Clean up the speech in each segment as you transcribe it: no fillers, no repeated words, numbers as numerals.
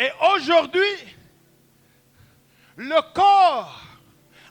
Et aujourd'hui, le corps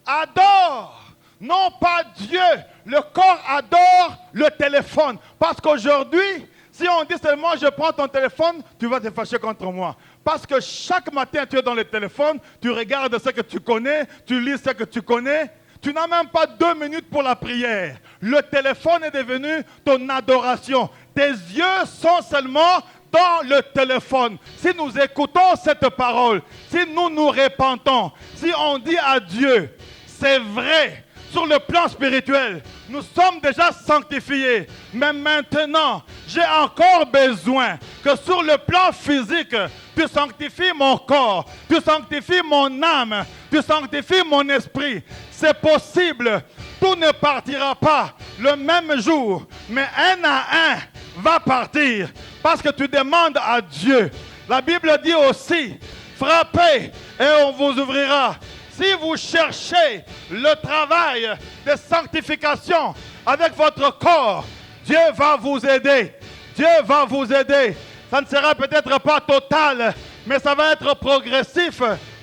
adore non pas Dieu, le corps adore le téléphone. Parce qu'aujourd'hui, si on dit seulement je prends ton téléphone, tu vas te fâcher contre moi. Parce que chaque matin tu es dans le téléphone, tu regardes ce que tu connais, tu lis ce que tu connais. Tu n'as même pas 2 minutes pour la prière. Le téléphone est devenu ton adoration. Tes yeux sont seulement dans le téléphone. Si nous écoutons cette parole, si nous nous répentons, si on dit à Dieu, c'est vrai, sur le plan spirituel, nous sommes déjà sanctifiés. Mais maintenant, j'ai encore besoin que sur le plan physique, tu sanctifies mon corps, tu sanctifies mon âme, tu sanctifies mon esprit. C'est possible. Tout ne partira pas le même jour, mais un à un va partir. Parce que tu demandes à Dieu. La Bible dit aussi, frappez et on vous ouvrira. Si vous cherchez le travail de sanctification avec votre corps, Dieu va vous aider. Dieu va vous aider. Ça ne sera peut-être pas total, mais ça va être progressif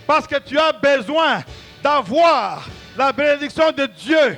parce que tu as besoin d'avoir la bénédiction de Dieu.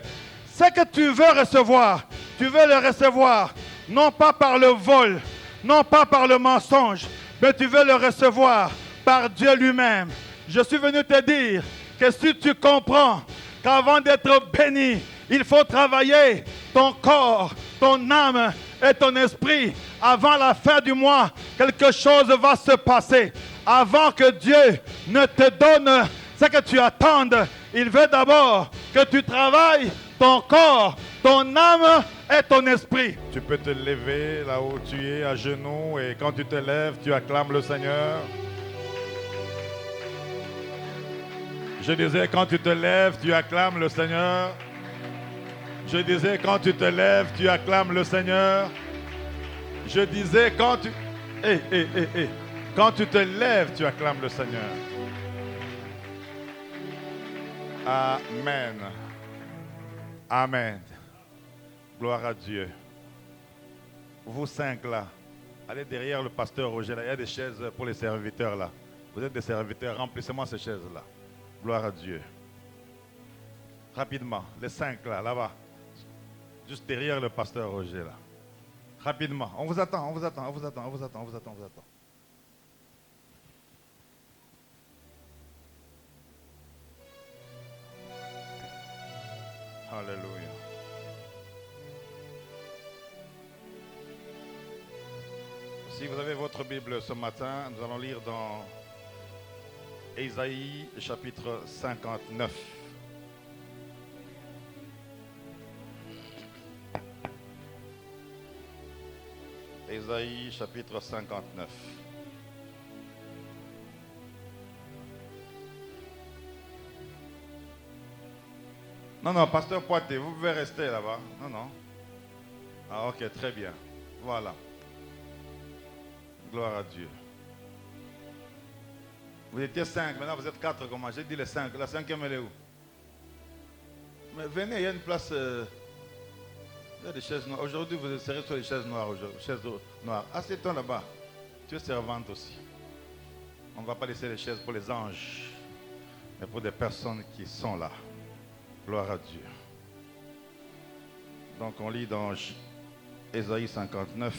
Ce que tu veux recevoir, tu veux le recevoir, non pas par le vol, non pas par le mensonge, mais tu veux le recevoir par Dieu lui-même. Je suis venu te dire que si tu comprends qu'avant d'être béni, il faut travailler ton corps, ton âme et ton esprit, avant la fin du mois, quelque chose va se passer. Avant que Dieu ne te donne ce que tu attendes, il veut d'abord que tu travailles ton corps, ton âme et ton esprit. Tu peux te lever là où tu es, à genoux, et quand tu te lèves, tu acclames le Seigneur. Je disais, quand tu te lèves, tu acclames le Seigneur. Je disais, quand tu te lèves, tu acclames le Seigneur. Je disais, quand tu... Quand tu te lèves, tu acclames le Seigneur. Amen. Amen. Gloire à Dieu. Vous 5 là, allez derrière le pasteur Roger là. Il y a des chaises pour les serviteurs là. Vous êtes des serviteurs, remplissez-moi ces chaises là. Gloire à Dieu. Rapidement, les 5 là, là-bas. Juste derrière le pasteur Roger là. Rapidement. On vous attend, on vous attend, on vous attend, on vous attend, on vous attend, on vous attend. Alléluia. Si vous avez votre Bible ce matin, nous allons lire dans Ésaïe chapitre 59. Ésaïe chapitre 59. Non, non, pasteur Poité, vous pouvez rester là-bas. Non, non. Ah, ok, très bien. Voilà. Gloire à Dieu. Vous étiez 5, maintenant vous êtes 4. Comment? J'ai dit les 5. La 5e, elle est où? Mais venez, il y a une place. Il y a des chaises noires. Aujourd'hui, vous serez sur les chaises noires. Chaises noires. Assieds-toi là-bas. Tu es servante aussi. On ne va pas laisser les chaises pour les anges, mais pour des personnes qui sont là. Gloire à Dieu. Donc on lit dans Ésaïe 59,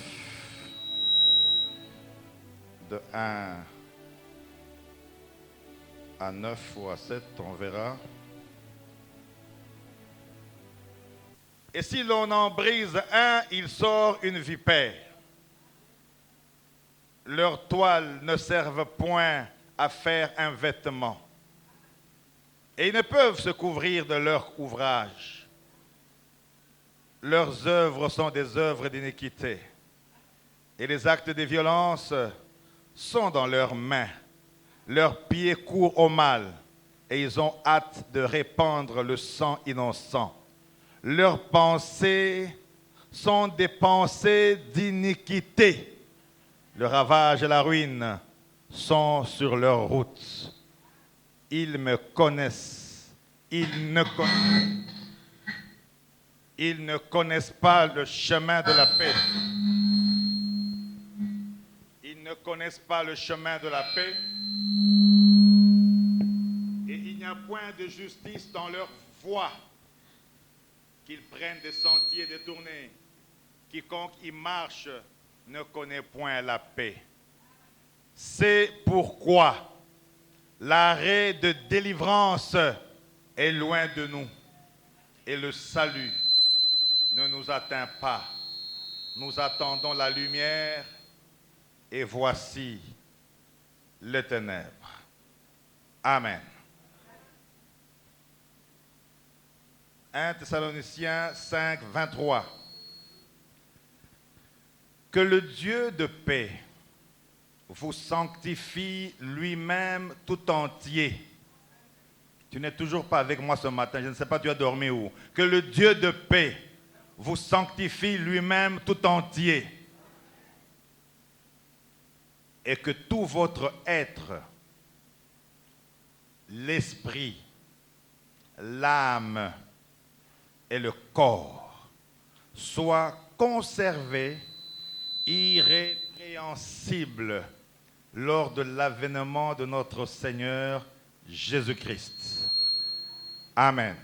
de 1 à 9 ou à 7, on verra. Et si l'on en brise un, il sort une vipère. Leurs toiles ne servent point à faire un vêtement. Et ils ne peuvent se couvrir de leur ouvrage. Leurs œuvres sont des œuvres d'iniquité. Et les actes de violence sont dans leurs mains. Leurs pieds courent au mal. Et ils ont hâte de répandre le sang innocent. Leurs pensées sont des pensées d'iniquité. Le ravage et la ruine sont sur leur route. Ils me connaissent. Ils ne connaissent pas le chemin de la paix. Ils ne connaissent pas le chemin de la paix. un point de justice dans leur voie, qu'ils prennent des sentiers détournés. Quiconque y marche ne connaît point la paix. C'est pourquoi l'arrêt de délivrance est loin de nous et le salut ne nous atteint pas. Nous attendons la lumière et voici les ténèbres. Amen. 1 Thessaloniciens 5, 23. Que le Dieu de paix vous sanctifie lui-même tout entier. Tu n'es toujours pas avec moi ce matin, je ne sais pas tu as dormi où. Que le Dieu de paix vous sanctifie lui-même tout entier. Et que tout votre être, l'esprit, l'âme et le corps soient conservés irrépréhensibles lors de l'avènement de notre Seigneur Jésus-Christ. Amen.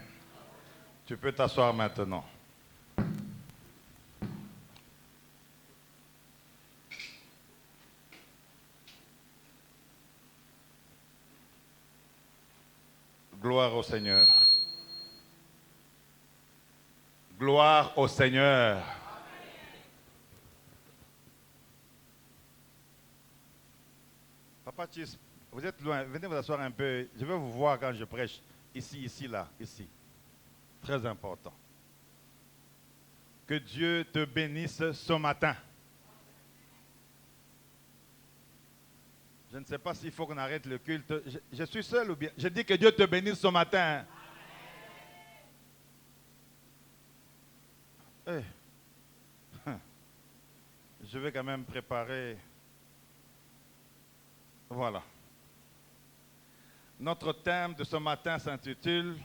Tu peux t'asseoir maintenant. Gloire au Seigneur. Gloire au Seigneur. Papa Chis, vous êtes loin. Venez vous asseoir un peu. Je vais vous voir quand je prêche. Ici, là, ici. Très important. Que Dieu te bénisse ce matin. Je ne sais pas s'il faut qu'on arrête le culte. Je suis seul ou bien? Je dis que Dieu te bénisse ce matin. Hey. Je vais quand même préparer. Voilà. Notre thème de ce matin s'intitule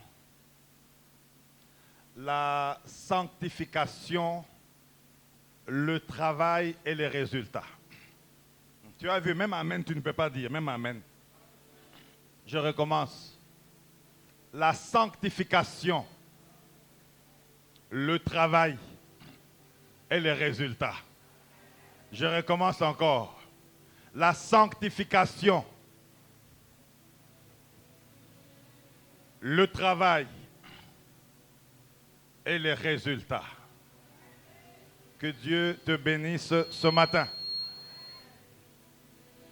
La sanctification, le travail et les résultats. Tu as vu, même Amen, tu ne peux pas dire, même Amen. Je recommence. La sanctification, le travail et les résultats. Je recommence encore. La sanctification, le travail et les résultats. Que Dieu te bénisse ce matin.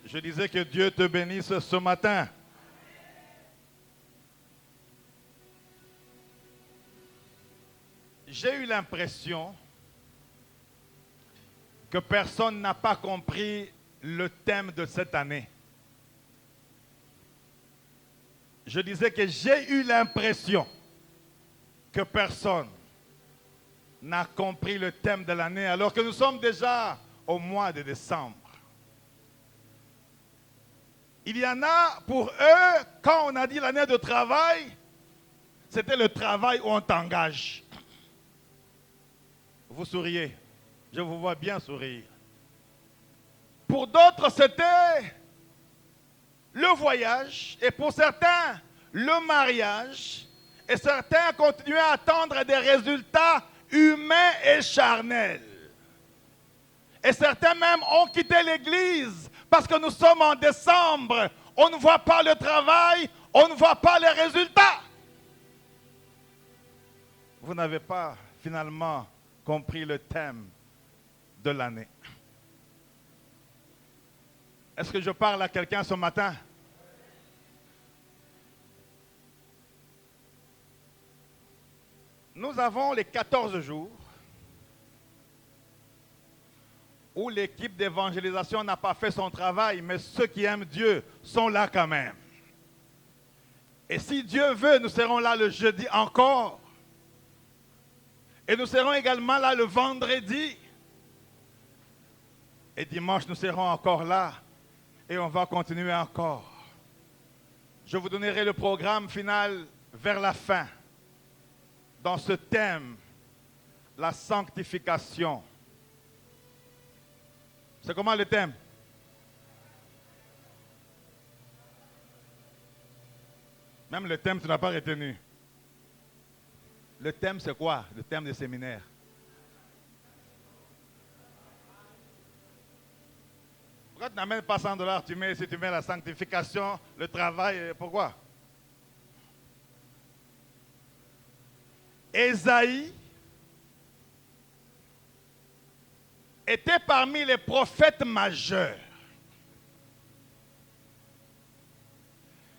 Je disais que Dieu te bénisse ce matin. J'ai eu l'impression que personne n'a pas compris le thème de cette année. Je disais que j'ai eu l'impression que personne n'a compris le thème de l'année alors que nous sommes déjà au mois de décembre. Il y en a pour eux, quand on a dit l'année de travail, c'était le travail où on t'engage. Vous souriez, je vous vois bien sourire. Pour d'autres, c'était le voyage, et pour certains, le mariage, et certains continuaient à attendre des résultats humains et charnels. Et certains même ont quitté l'église parce que nous sommes en décembre. On ne voit pas le travail, on ne voit pas les résultats. Vous n'avez pas finalement compris le thème de l'année. Est-ce que je parle à quelqu'un ce matin? Nous avons les 14 jours où l'équipe d'évangélisation n'a pas fait son travail, mais ceux qui aiment Dieu sont là quand même. Et si Dieu veut, nous serons là le jeudi encore. Et nous serons également là le vendredi. Et dimanche, nous serons encore là. Et on va continuer encore. Je vous donnerai le programme final vers la fin. Dans ce thème, la sanctification. C'est comment le thème? Même le thème, tu n'as pas retenu. Le thème, c'est quoi? Le thème des séminaires. Pourquoi tu n'amènes pas 100 $? Si tu mets la sanctification, le travail, pourquoi? Ésaïe était parmi les prophètes majeurs.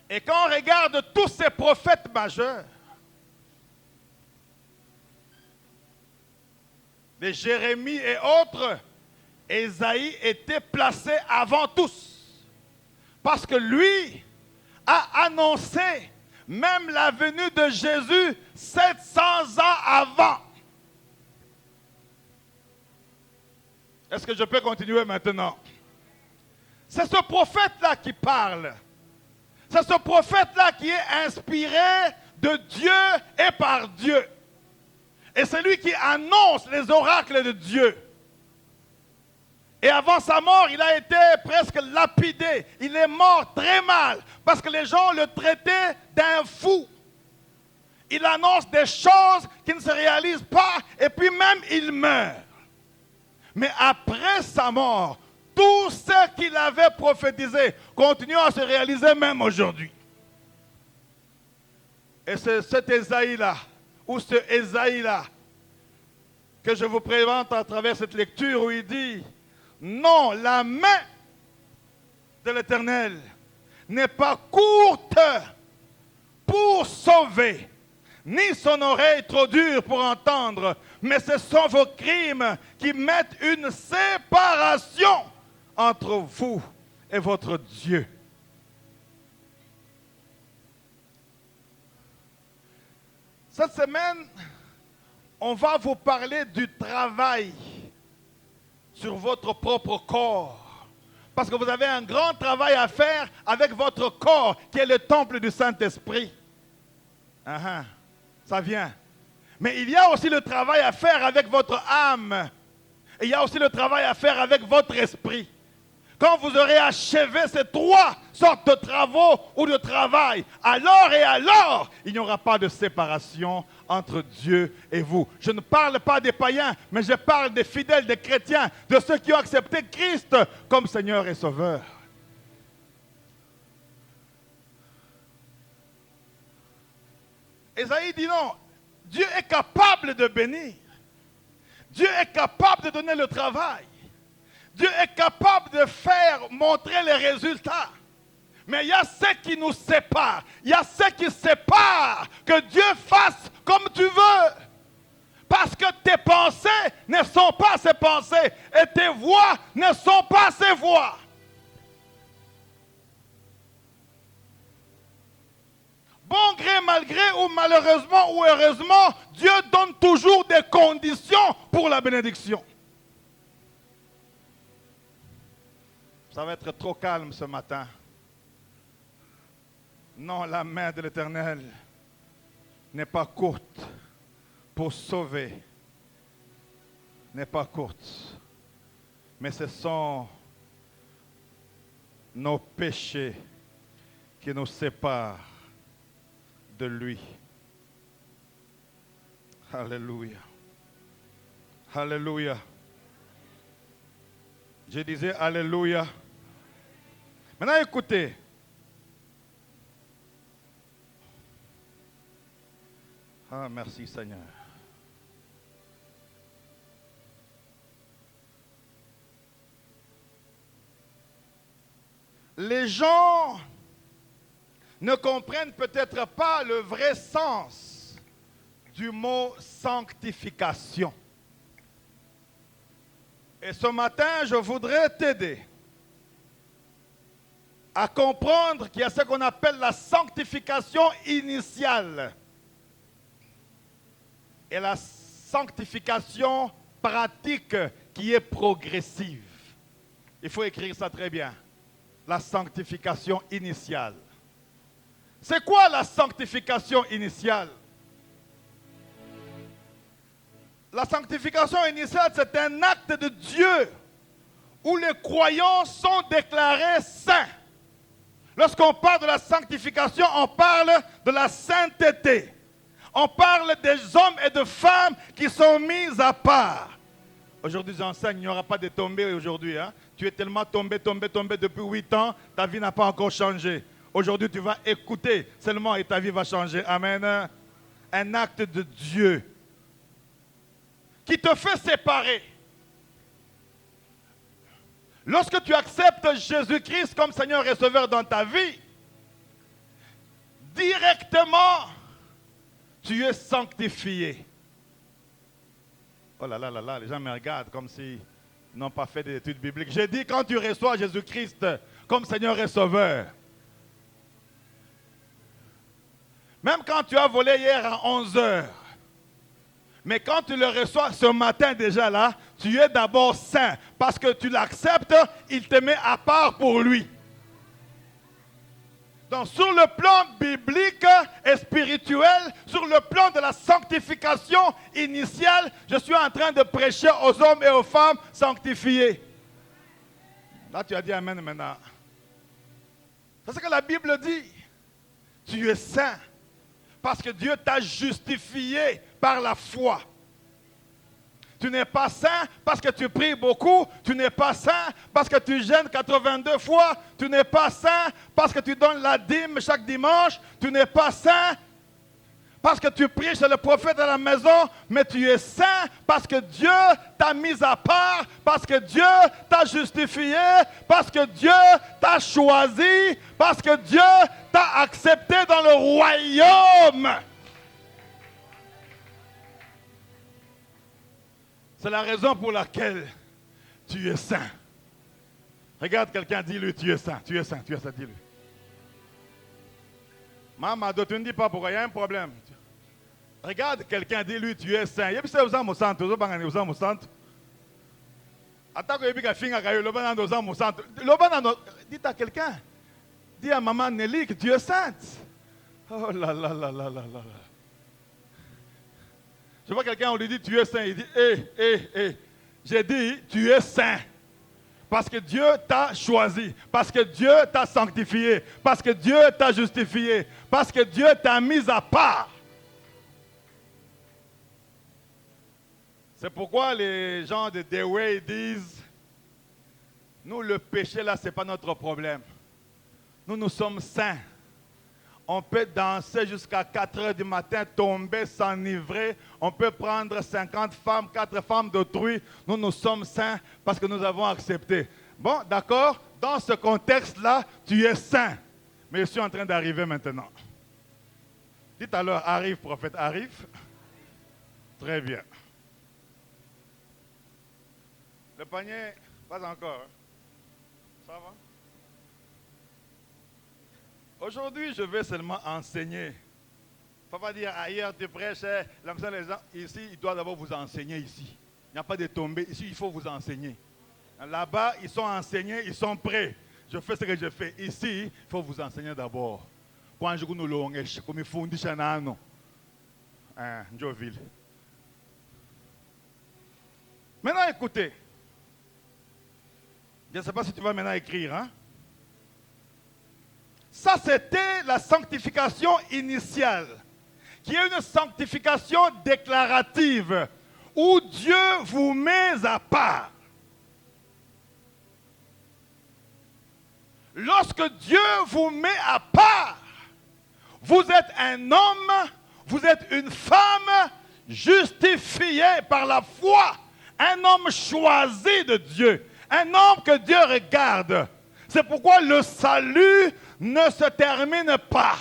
Et quand on regarde tous ces prophètes majeurs, de Jérémie et autres, Ésaïe était placé avant tous. Parce que lui a annoncé même la venue de Jésus 700 ans avant. Est-ce que je peux continuer maintenant? C'est ce prophète-là qui parle. C'est ce prophète-là qui est inspiré de Dieu et par Dieu. Et c'est lui qui annonce les oracles de Dieu. Et avant sa mort, il a été presque lapidé. Il est mort très mal parce que les gens le traitaient d'un fou. Il annonce des choses qui ne se réalisent pas et puis même il meurt. Mais après sa mort, tout ce qu'il avait prophétisé continue à se réaliser même aujourd'hui. Et c'est cet Ésaïe-là, ou ce Ésaïe-là, que je vous présente à travers cette lecture où il dit « Non, la main de l'Éternel n'est pas courte pour sauver, ni son oreille trop dure pour entendre, mais ce sont vos crimes qui mettent une séparation entre vous et votre Dieu. » Cette semaine, on va vous parler du travail sur votre propre corps. Parce que vous avez un grand travail à faire avec votre corps, qui est le temple du Saint-Esprit. Ça vient. Mais il y a aussi le travail à faire avec votre âme. Et il y a aussi le travail à faire avec votre esprit. Quand vous aurez achevé ces trois sortes de travaux ou de travail, alors, il n'y aura pas de séparation entre Dieu et vous. Je ne parle pas des païens, mais je parle des fidèles, des chrétiens, de ceux qui ont accepté Christ comme Seigneur et Sauveur. Ésaïe dit non, Dieu est capable de bénir. Dieu est capable de donner le travail. Dieu est capable de faire montrer les résultats. Mais il y a ce qui nous sépare. Il y a ce qui sépare que Dieu fasse comme tu veux. Parce que tes pensées ne sont pas ses pensées et tes voix ne sont pas ses voix. Bon gré, mal gré, ou malheureusement ou heureusement, Dieu donne toujours des conditions pour la bénédiction. Ça va être trop calme ce matin. Non, la main de l'Éternel n'est pas courte pour sauver. N'est pas courte. Mais ce sont nos péchés qui nous séparent de lui. Alléluia. Alléluia. Je disais Alléluia. Maintenant écoutez. Ah, merci Seigneur. Les gens ne comprennent peut-être pas le vrai sens du mot sanctification. Et ce matin, je voudrais t'aider à comprendre qu'il y a ce qu'on appelle la sanctification initiale et la sanctification pratique qui est progressive. Il faut écrire ça très bien. La sanctification initiale. C'est quoi la sanctification initiale? La sanctification initiale, c'est un acte de Dieu où les croyants sont déclarés saints. Lorsqu'on parle de la sanctification, on parle de la sainteté. On parle des hommes et de femmes qui sont mis à part. Aujourd'hui, j'enseigne, il n'y aura pas de tombée aujourd'hui. Hein? Tu es tellement tombé depuis 8 ans, ta vie n'a pas encore changé. Aujourd'hui, tu vas écouter seulement et ta vie va changer. Amen. Un acte de Dieu qui te fait séparer. Lorsque tu acceptes Jésus-Christ comme Seigneur et Sauveur dans ta vie, directement, tu es sanctifié. Oh là là là là, les gens me regardent comme s'ils n'ont pas fait d'études bibliques. J'ai dit, quand tu reçois Jésus-Christ comme Seigneur et Sauveur, même quand tu as volé hier à 11 heures, mais quand tu le reçois ce matin déjà là, tu es d'abord saint. Parce que tu l'acceptes, il te met à part pour lui. Donc sur le plan biblique et spirituel, sur le plan de la sanctification initiale, je suis en train de prêcher aux hommes et aux femmes sanctifiés. Là tu as dit amen maintenant. C'est ce que la Bible dit. Tu es saint. Parce que Dieu t'a justifié par la foi. Tu n'es pas saint parce que tu pries beaucoup. Tu n'es pas saint parce que tu jeûnes 82 fois. Tu n'es pas saint parce que tu donnes la dîme chaque dimanche. Tu n'es pas saint parce que tu pries chez le prophète à la maison. Mais tu es saint parce que Dieu t'a mis à part. Parce que Dieu t'a justifié. Parce que Dieu t'a choisi. Parce que Dieu t'a accepté dans le royaume. C'est la raison pour laquelle tu es saint. Regarde quelqu'un, dis-lui, tu es saint, tu es saint, tu es saint, dis-lui. Maman, tu ne dis pas pourquoi, il y a un problème. Regarde quelqu'un, dis-lui, tu es saint. Il y a des gens qui sont saints, ils sont dis à quelqu'un, dis à maman Nelly que tu es sainte. Oh là là là là là là. Je vois quelqu'un, on lui dit tu es saint. Il dit j'ai dit tu es saint. Parce que Dieu t'a choisi. Parce que Dieu t'a sanctifié. Parce que Dieu t'a justifié. Parce que Dieu t'a mis à part. C'est pourquoi les gens de The Way disent nous, le péché là, ce n'est pas notre problème. Nous sommes saints. On peut danser jusqu'à 4 heures du matin, tomber, s'enivrer. On peut prendre 50 femmes, 4 femmes d'autrui. Nous sommes saints parce que nous avons accepté. Bon, d'accord, dans ce contexte-là, tu es saint. Mais je suis en train d'arriver maintenant. Dites alors, arrive, prophète, arrive. Très bien. Le panier, pas encore. Ça va? Aujourd'hui, je vais seulement enseigner. Il ne faut pas dire ailleurs tu prêches, les gens, ici, il doit d'abord vous enseigner ici. Il n'y a pas de tombée, ici, il faut vous enseigner. Là-bas, ils sont enseignés, ils sont prêts. Je fais ce que je fais. Ici, il faut vous enseigner d'abord. Quand je nous l'onge, comme il faut dire chanano. Joville. Maintenant, écoutez. Je ne sais pas si tu vas maintenant écrire, hein? Ça, c'était la sanctification initiale, qui est une sanctification déclarative, où Dieu vous met à part. Lorsque Dieu vous met à part, vous êtes un homme, vous êtes une femme justifiée par la foi, un homme choisi de Dieu, un homme que Dieu regarde. C'est pourquoi le salut ne se termine pas.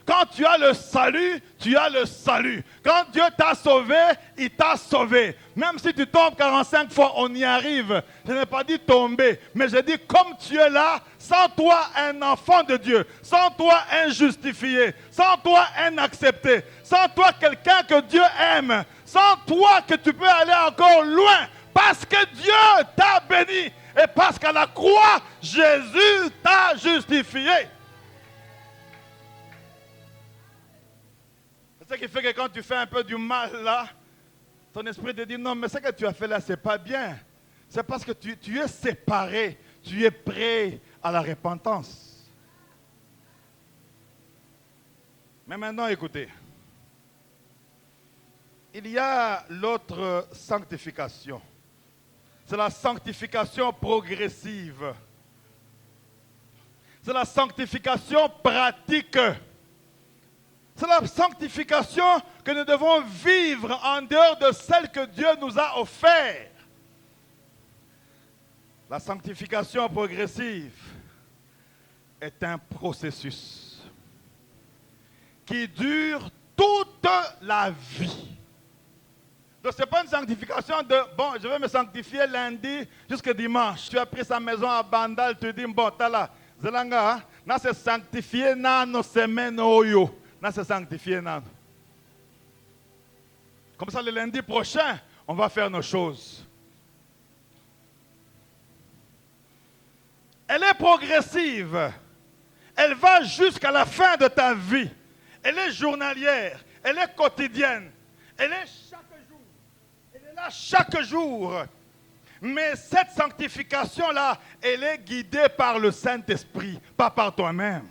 Quand tu as le salut, tu as le salut. Quand Dieu t'a sauvé, il t'a sauvé. Même si tu tombes 45 fois, on y arrive. Je n'ai pas dit tomber, mais j'ai dit comme tu es là, sans toi un enfant de Dieu, sans toi un justifié, sans toi un accepté, sans toi quelqu'un que Dieu aime, sans toi que tu peux aller encore loin, parce que Dieu t'a béni et parce qu'à la croix, Jésus t'a justifié. C'est ce qui fait que quand tu fais un peu du mal là, ton esprit te dit non, mais ce que tu as fait là, c'est pas bien. C'est parce que tu es séparé, tu es prêt à la repentance. Mais maintenant, écoutez. Il y a l'autre sanctification. C'est la sanctification progressive. C'est la sanctification pratique. C'est la sanctification que nous devons vivre en dehors de celle que Dieu nous a offerte. La sanctification progressive est un processus qui dure toute la vie. Donc, ce n'est pas une sanctification de, bon, je vais me sanctifier lundi jusqu'à dimanche. Tu as pris sa maison à Bandal, tu dis, bon, t'as là, Zelanga, na se sanctifier na nos semaines oyo. Na se sanctifier na. Comme ça, le lundi prochain, on va faire nos choses. Elle est progressive. Elle va jusqu'à la fin de ta vie. Elle est journalière. Elle est quotidienne. Elle est chaque jour. Elle est là chaque jour. Mais cette sanctification-là, elle est guidée par le Saint-Esprit, pas par toi-même.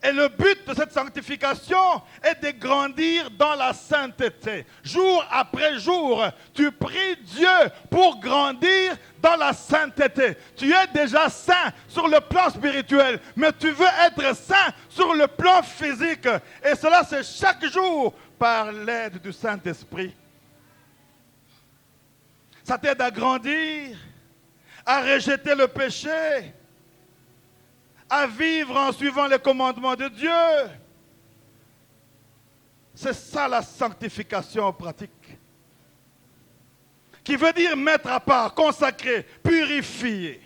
Et le but de cette sanctification est de grandir dans la sainteté. Jour après jour, tu pries Dieu pour grandir dans la sainteté. Tu es déjà saint sur le plan spirituel, mais tu veux être saint sur le plan physique. Et cela, c'est chaque jour par l'aide du Saint-Esprit. Ça t'aide à grandir, à rejeter le péché, à vivre en suivant les commandements de Dieu. C'est ça la sanctification pratique. Qui veut dire mettre à part, consacrer, purifier.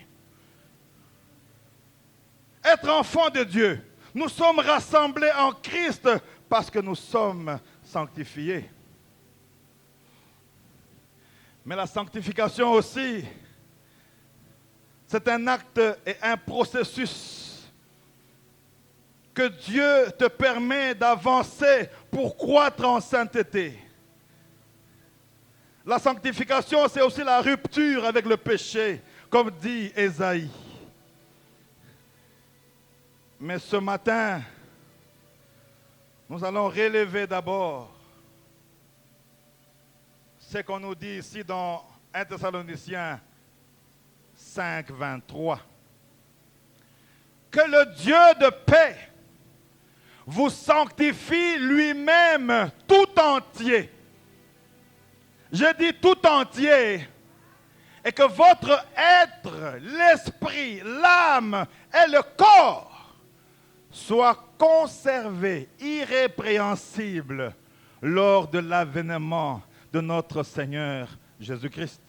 Être enfant de Dieu. Nous sommes rassemblés en Christ parce que nous sommes sanctifiés. Mais la sanctification aussi, c'est un acte et un processus que Dieu te permet d'avancer pour croître en sainteté. La sanctification, c'est aussi la rupture avec le péché, comme dit Ésaïe. Mais ce matin, nous allons relever d'abord ce qu'on nous dit ici dans 1 Thessaloniciens 5, 23. Que le Dieu de paix vous sanctifie lui-même tout entier. Je dis tout entier. Et que votre être, l'esprit, l'âme et le corps soient conservés irrépréhensibles lors de l'avènement de notre Seigneur Jésus-Christ.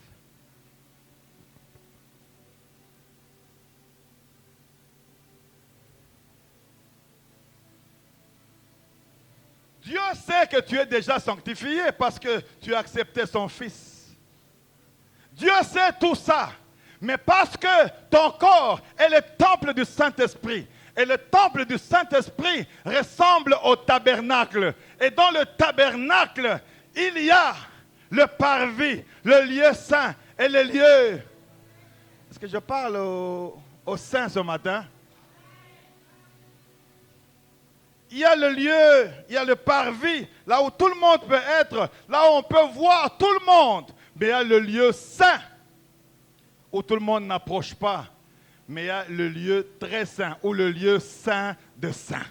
Dieu sait que tu es déjà sanctifié parce que tu as accepté son Fils. Dieu sait tout ça. Mais parce que ton corps est le temple du Saint-Esprit. Et le temple du Saint-Esprit ressemble au tabernacle. Et dans le tabernacle, il y a le parvis, le lieu saint et le lieu. Est-ce que je parle au saint ce matin? Il y a le lieu, il y a le parvis, là où tout le monde peut être, là où on peut voir tout le monde. Mais il y a le lieu saint, où tout le monde n'approche pas. Mais il y a le lieu très saint, ou le lieu saint de saints.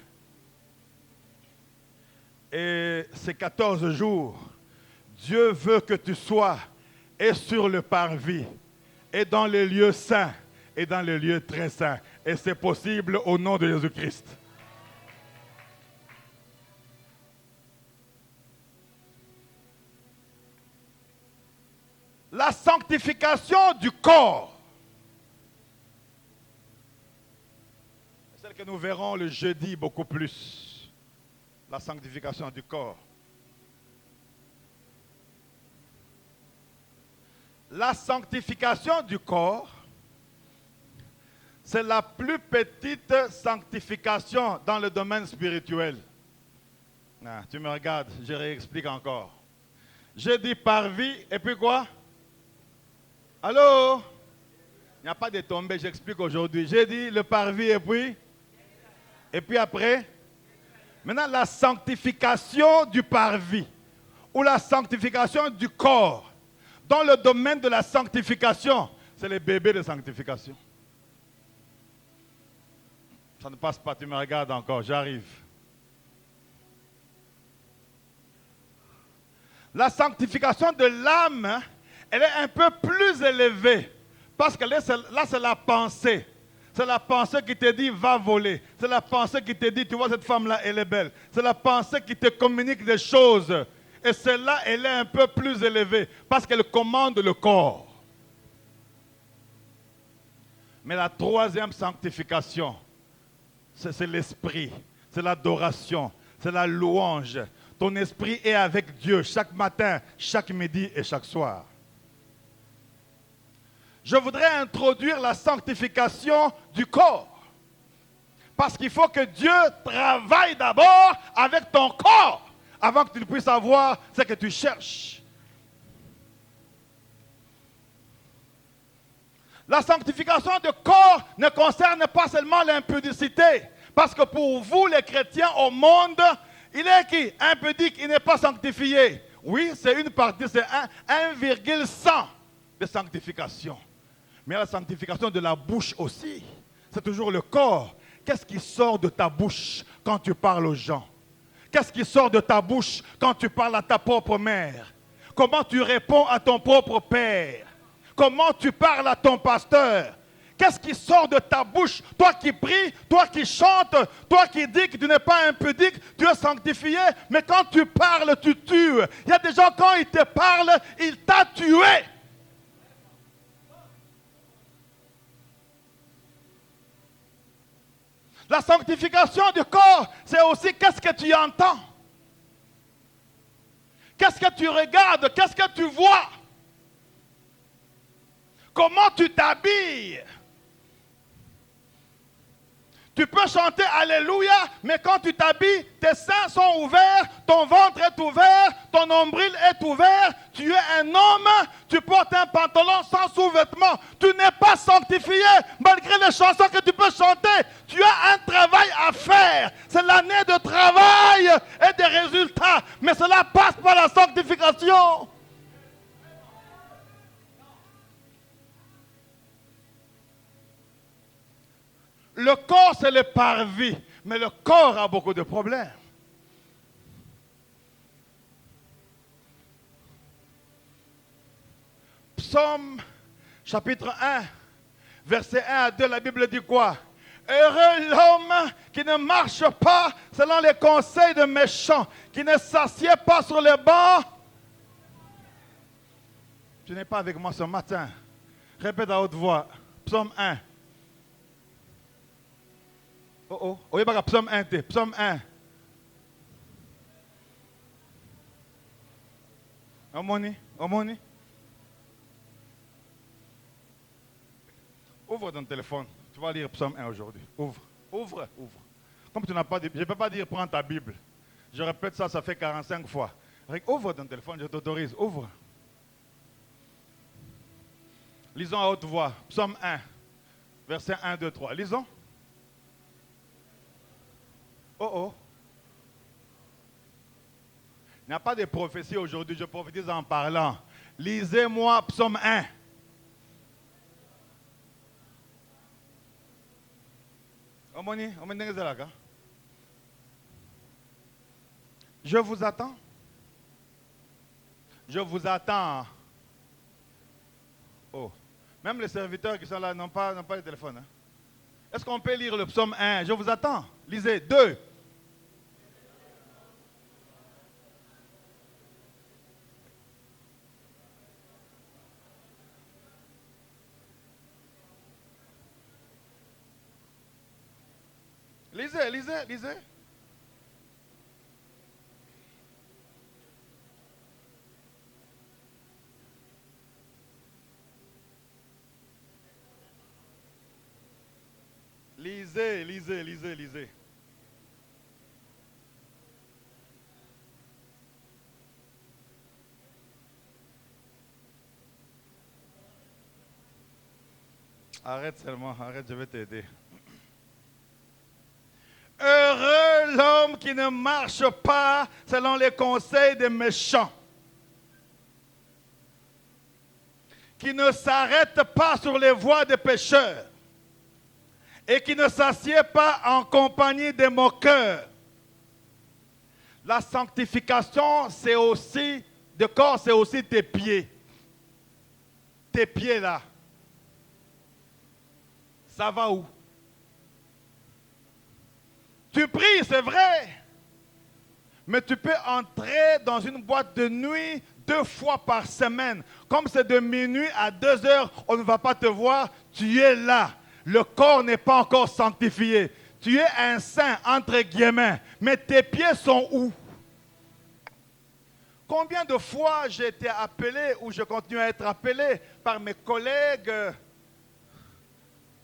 Et ces 14 jours, Dieu veut que tu sois et sur le parvis, et dans le lieu saint, et dans le lieu très saint. Et c'est possible au nom de Jésus-Christ. La sanctification du corps. C'est celle que nous verrons le jeudi beaucoup plus. La sanctification du corps. La sanctification du corps, c'est la plus petite sanctification dans le domaine spirituel. Ah, tu me regardes, je réexplique encore. Je dis parvis, et puis quoi? Allô? Il n'y a pas de tombée, j'explique aujourd'hui. J'ai dit le parvis et puis après? Maintenant, la sanctification du parvis ou la sanctification du corps. Dans le domaine de la sanctification, c'est les bébés de sanctification. Ça ne passe pas, tu me regardes encore, j'arrive. La sanctification de l'âme, elle est un peu plus élevée. Parce que là, c'est la pensée. C'est la pensée qui te dit, va voler. C'est la pensée qui te dit, tu vois, cette femme-là, elle est belle. C'est la pensée qui te communique des choses. Et celle-là, elle est un peu plus élevée. Parce qu'elle commande le corps. Mais la troisième sanctification, c'est l'esprit. C'est l'adoration. C'est la louange. Ton esprit est avec Dieu chaque matin, chaque midi et chaque soir. Je voudrais introduire la sanctification du corps. Parce qu'il faut que Dieu travaille d'abord avec ton corps avant que tu puisses avoir ce que tu cherches. La sanctification du corps ne concerne pas seulement l'impudicité. Parce que pour vous, les chrétiens au monde, il est qui? Impudique, il n'est pas sanctifié. Oui, c'est une partie, c'est 1,100 de sanctification. Mais il y a la sanctification de la bouche aussi. C'est toujours le corps. Qu'est-ce qui sort de ta bouche quand tu parles aux gens? Qu'est-ce qui sort de ta bouche quand tu parles à ta propre mère? Comment tu réponds à ton propre père? Comment tu parles à ton pasteur? Qu'est-ce qui sort de ta bouche? Toi qui pries, toi qui chantes, toi qui dis que tu n'es pas impudique, tu es sanctifié, mais quand tu parles, tu tues. Il y a des gens, quand ils te parlent, ils t'ont tué. La sanctification du corps, c'est aussi qu'est-ce que tu entends? Qu'est-ce que tu regardes? Qu'est-ce que tu vois? Comment tu t'habilles? Tu peux chanter Alléluia, mais quand tu t'habilles, tes seins sont ouverts, ton ventre est ouvert, ton nombril est ouvert, tu es un homme, tu portes un pantalon sans sous-vêtements, tu n'es pas sanctifié, malgré les chansons que tu peux chanter, tu as un travail à faire. C'est l'année de travail et des résultats, mais cela passe par la sanctification. Le corps, c'est le parvis, mais le corps a beaucoup de problèmes. Psaume, chapitre 1, verset 1 à 2, la Bible dit quoi? Heureux l'homme qui ne marche pas selon les conseils de méchants, qui ne s'assied pas sur les bancs. Tu n'es pas avec moi ce matin. Répète à haute voix. Psaume 1. Oh, il y a psaume 1, psaume 1. Omoni. Ouvre ton téléphone. Tu vas lire psaume 1 aujourd'hui. Ouvre. Comme tu n'as pas dit, je ne peux pas dire prends ta Bible. Je répète ça, ça fait 45 fois. Ouvre ton téléphone, je t'autorise. Ouvre. Lisons à haute voix. Psaume 1, verset 1, 2, 3. Lisons. Il n'y a pas de prophétie aujourd'hui, je prophétise en parlant. Lisez-moi psaume 1. Je vous attends. Je vous attends. Oh. Même les serviteurs qui sont là n'ont pas de téléphone. Hein? Est-ce qu'on peut lire le psaume 1? Je vous attends. Lisez. 2. Lisez. Lisez. Arrête seulement, je vais t'aider. Heureux l'homme homme qui ne marche pas selon les conseils des méchants, qui ne s'arrête pas sur les voies des pécheurs et qui ne s'assied pas en compagnie des moqueurs. La sanctification, c'est aussi, de corps, c'est aussi tes pieds. Tes pieds là. Ça va où? Tu pries, c'est vrai. Mais tu peux entrer dans une boîte de nuit 2 fois par semaine. Comme c'est de minuit à 2 heures, on ne va pas te voir. Tu es là. Le corps n'est pas encore sanctifié. Tu es un saint, entre guillemets. Mais tes pieds sont où? Combien de fois j'ai été appelé ou je continue à être appelé par mes collègues?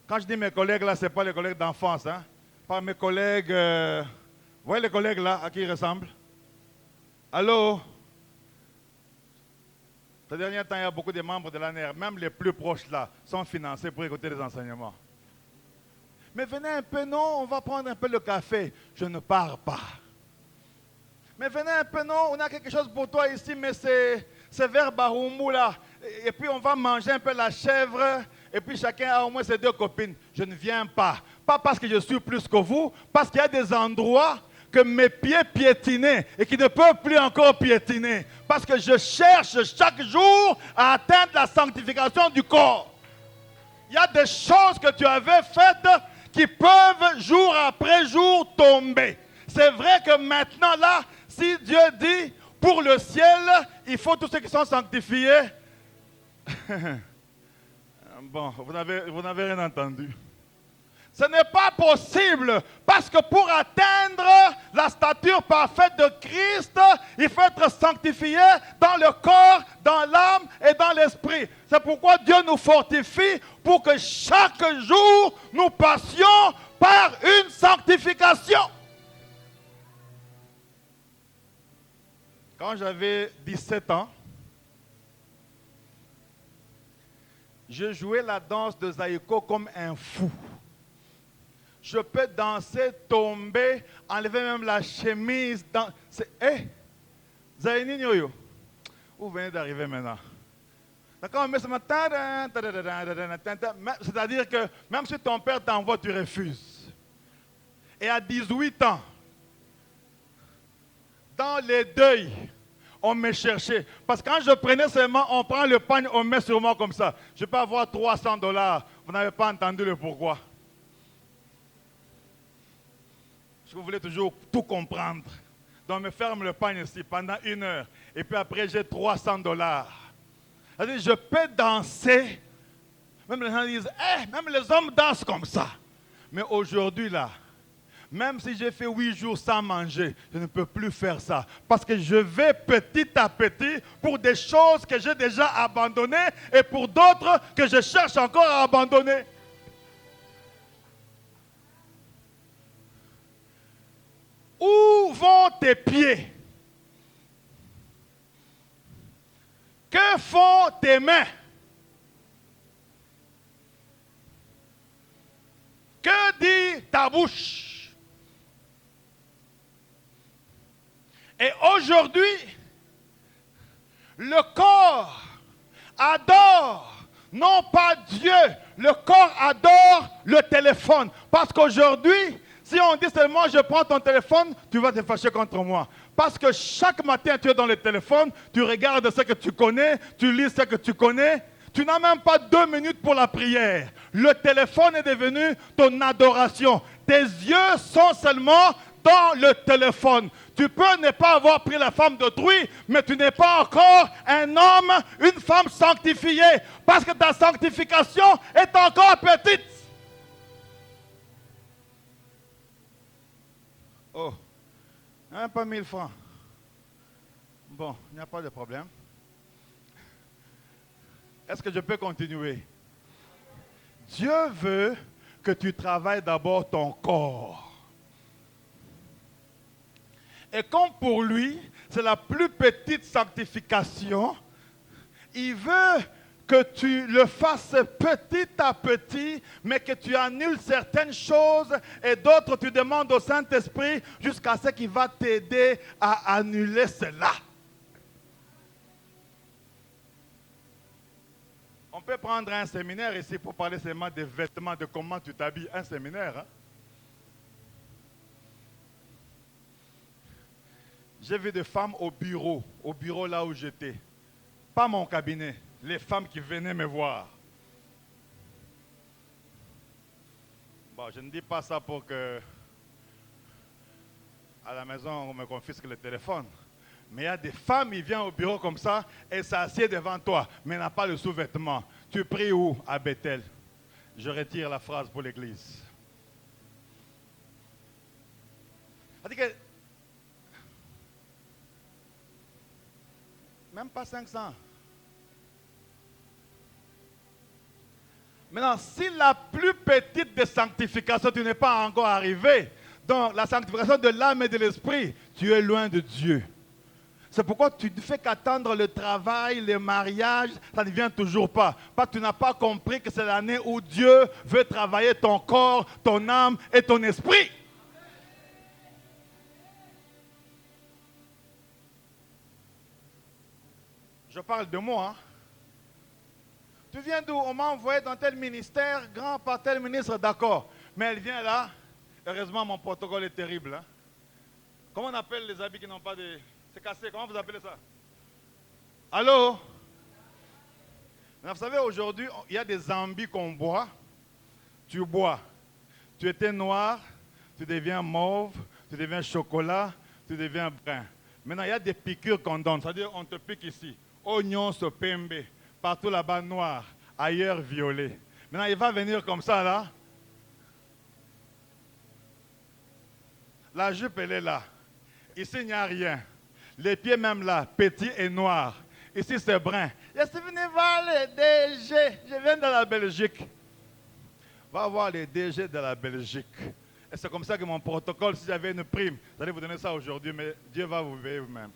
Quand je dis mes collègues, là, ce n'est pas les collègues d'enfance. Hein? Par mes collègues, vous voyez les collègues là, à qui ils ressemblent? Allô? Ces derniers temps, il y a beaucoup de membres de l'ANR, même les plus proches là, sont financés pour écouter les enseignements. Mais venez un peu, non, on va prendre un peu le café. Je ne pars pas. Mais venez un peu, non, on a quelque chose pour toi ici, mais c'est vers Baroumou là. Et puis on va manger un peu la chèvre, et puis chacun a au moins ses 2 copines. Je ne viens pas. Pas parce que je suis plus que vous, parce qu'il y a des endroits que mes pieds piétinaient et qui ne peuvent plus encore piétiner. Parce que je cherche chaque jour à atteindre la sanctification du corps. Il y a des choses que tu avais faites qui peuvent jour après jour tomber. C'est vrai que maintenant là, si Dieu dit pour le ciel, il faut tous ceux qui sont sanctifiés. Bon, vous n'avez rien entendu. Ce n'est pas possible parce que pour atteindre la stature parfaite de Christ, il faut être sanctifié dans le corps, dans l'âme et dans l'esprit. C'est pourquoi Dieu nous fortifie pour que chaque jour nous passions par une sanctification. Quand j'avais 17 ans, je jouais la danse de Zaïko comme un fou. Je peux danser, tomber, enlever même la chemise. Zaini Nyoyo, vous venez d'arriver maintenant. D'accord, mais ce matin, c'est-à-dire que même si ton père t'envoie, tu refuses. Et à 18 ans, dans les deuils, on me cherchait. Parce que quand je prenais seulement, on prend le pagne, on met sur moi comme ça. Je peux avoir $300. Vous n'avez pas entendu le pourquoi. Parce que vous voulez toujours tout comprendre. Donc, on me ferme le pagne ici pendant 1 heure. Et puis après, j'ai $300. C'est-à-dire, je peux danser. Même les gens disent, même les hommes dansent comme ça. Mais aujourd'hui, là, même si j'ai fait 8 jours sans manger, je ne peux plus faire ça. Parce que je vais petit à petit pour des choses que j'ai déjà abandonnées et pour d'autres que je cherche encore à abandonner. Où vont tes pieds? Que font tes mains? Que dit ta bouche? Et aujourd'hui, le corps adore, non pas Dieu, le corps adore le téléphone. Parce qu'aujourd'hui, si on dit seulement je prends ton téléphone, tu vas te fâcher contre moi. Parce que chaque matin, tu es dans le téléphone, tu regardes ce que tu connais, tu lis ce que tu connais. Tu n'as même pas 2 minutes pour la prière. Le téléphone est devenu ton adoration. Tes yeux sont seulement dans le téléphone. Tu peux ne pas avoir pris la femme d'autrui, mais tu n'es pas encore un homme, une femme sanctifiée, parce que ta sanctification est encore petite. Oh, pas 1000 francs. Bon, il n'y a pas de problème. Est-ce que je peux continuer? Dieu veut que tu travailles d'abord ton corps. Et comme pour lui, c'est la plus petite sanctification, il veut que tu le fasses petit à petit, mais que tu annules certaines choses et d'autres tu demandes au Saint-Esprit jusqu'à ce qu'il va t'aider à annuler cela. On peut prendre un séminaire ici pour parler seulement des vêtements, de comment tu t'habilles. Un séminaire. Hein? J'ai vu des femmes au bureau là où j'étais. Pas mon cabinet, les femmes qui venaient me voir. Bon, je ne dis pas ça pour que à la maison on me confisque le téléphone. Mais il y a des femmes, ils viennent au bureau comme ça et s'assiedent devant toi, mais n'a pas le sous-vêtement. Tu pries où? À Bethel. Je retire la phrase pour l'église. C'est-à-dire que même pas 500. Maintenant, si la plus petite des sanctifications, tu n'es pas encore arrivé, dans la sanctification de l'âme et de l'esprit, tu es loin de Dieu. C'est pourquoi tu ne fais qu'attendre le travail, le mariage, ça ne vient toujours pas. Parce que tu n'as pas compris que c'est l'année où Dieu veut travailler ton corps, ton âme et ton esprit. Je parle de moi. Hein. Tu viens d'où? On m'a envoyé dans tel ministère, grand par tel ministre, d'accord. Mais elle vient là. Heureusement, mon protocole est terrible. Hein. Comment on appelle les habits qui n'ont pas de... C'est cassé, comment vous appelez ça? Allô? Vous savez, aujourd'hui, il y a des ambis qu'on boit. Tu bois. Tu étais noir, tu deviens mauve, tu deviens chocolat, tu deviens brun. Maintenant, il y a des piqûres qu'on donne. C'est-à-dire, on te pique ici. Oignon, pembe. Partout là-bas, noir. Ailleurs, violet. Maintenant, il va venir comme ça, là. La jupe, elle est là. Ici, il n'y a rien. Les pieds même là, petits et noirs. Ici, c'est brun. Je suis venu voir les DG. Je viens de la Belgique. Va voir les DG de la Belgique. Et c'est comme ça que mon protocole, si j'avais une prime, j'allais vous donner ça aujourd'hui, mais Dieu va vous veiller vous-même.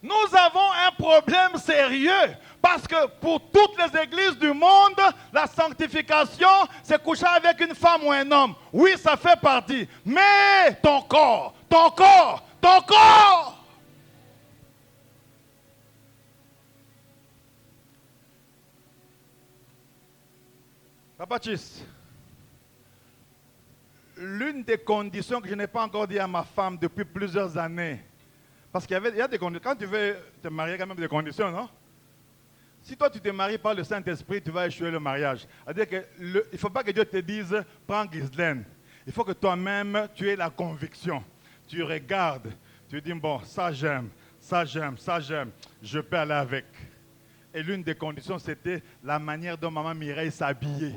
Nous avons un problème sérieux parce que pour toutes les églises du monde, la sanctification, c'est coucher avec une femme ou un homme. Oui, ça fait partie. Mais ton corps, ton corps, ton corps. Papa Chis, l'une des conditions que je n'ai pas encore dit à ma femme depuis plusieurs années, parce qu'il y a des conditions. Quand tu veux te marier, il y a quand même des conditions, non? Si toi, tu te maries par le Saint-Esprit, tu vas échouer le mariage. C'est-à-dire qu'il ne faut pas que Dieu te dise, prends Ghislaine. Il faut que toi-même, tu aies la conviction. Tu regardes, tu dis, bon, ça j'aime, ça j'aime, ça j'aime. Je peux aller avec. Et l'une des conditions, c'était la manière dont maman Mireille s'habillait.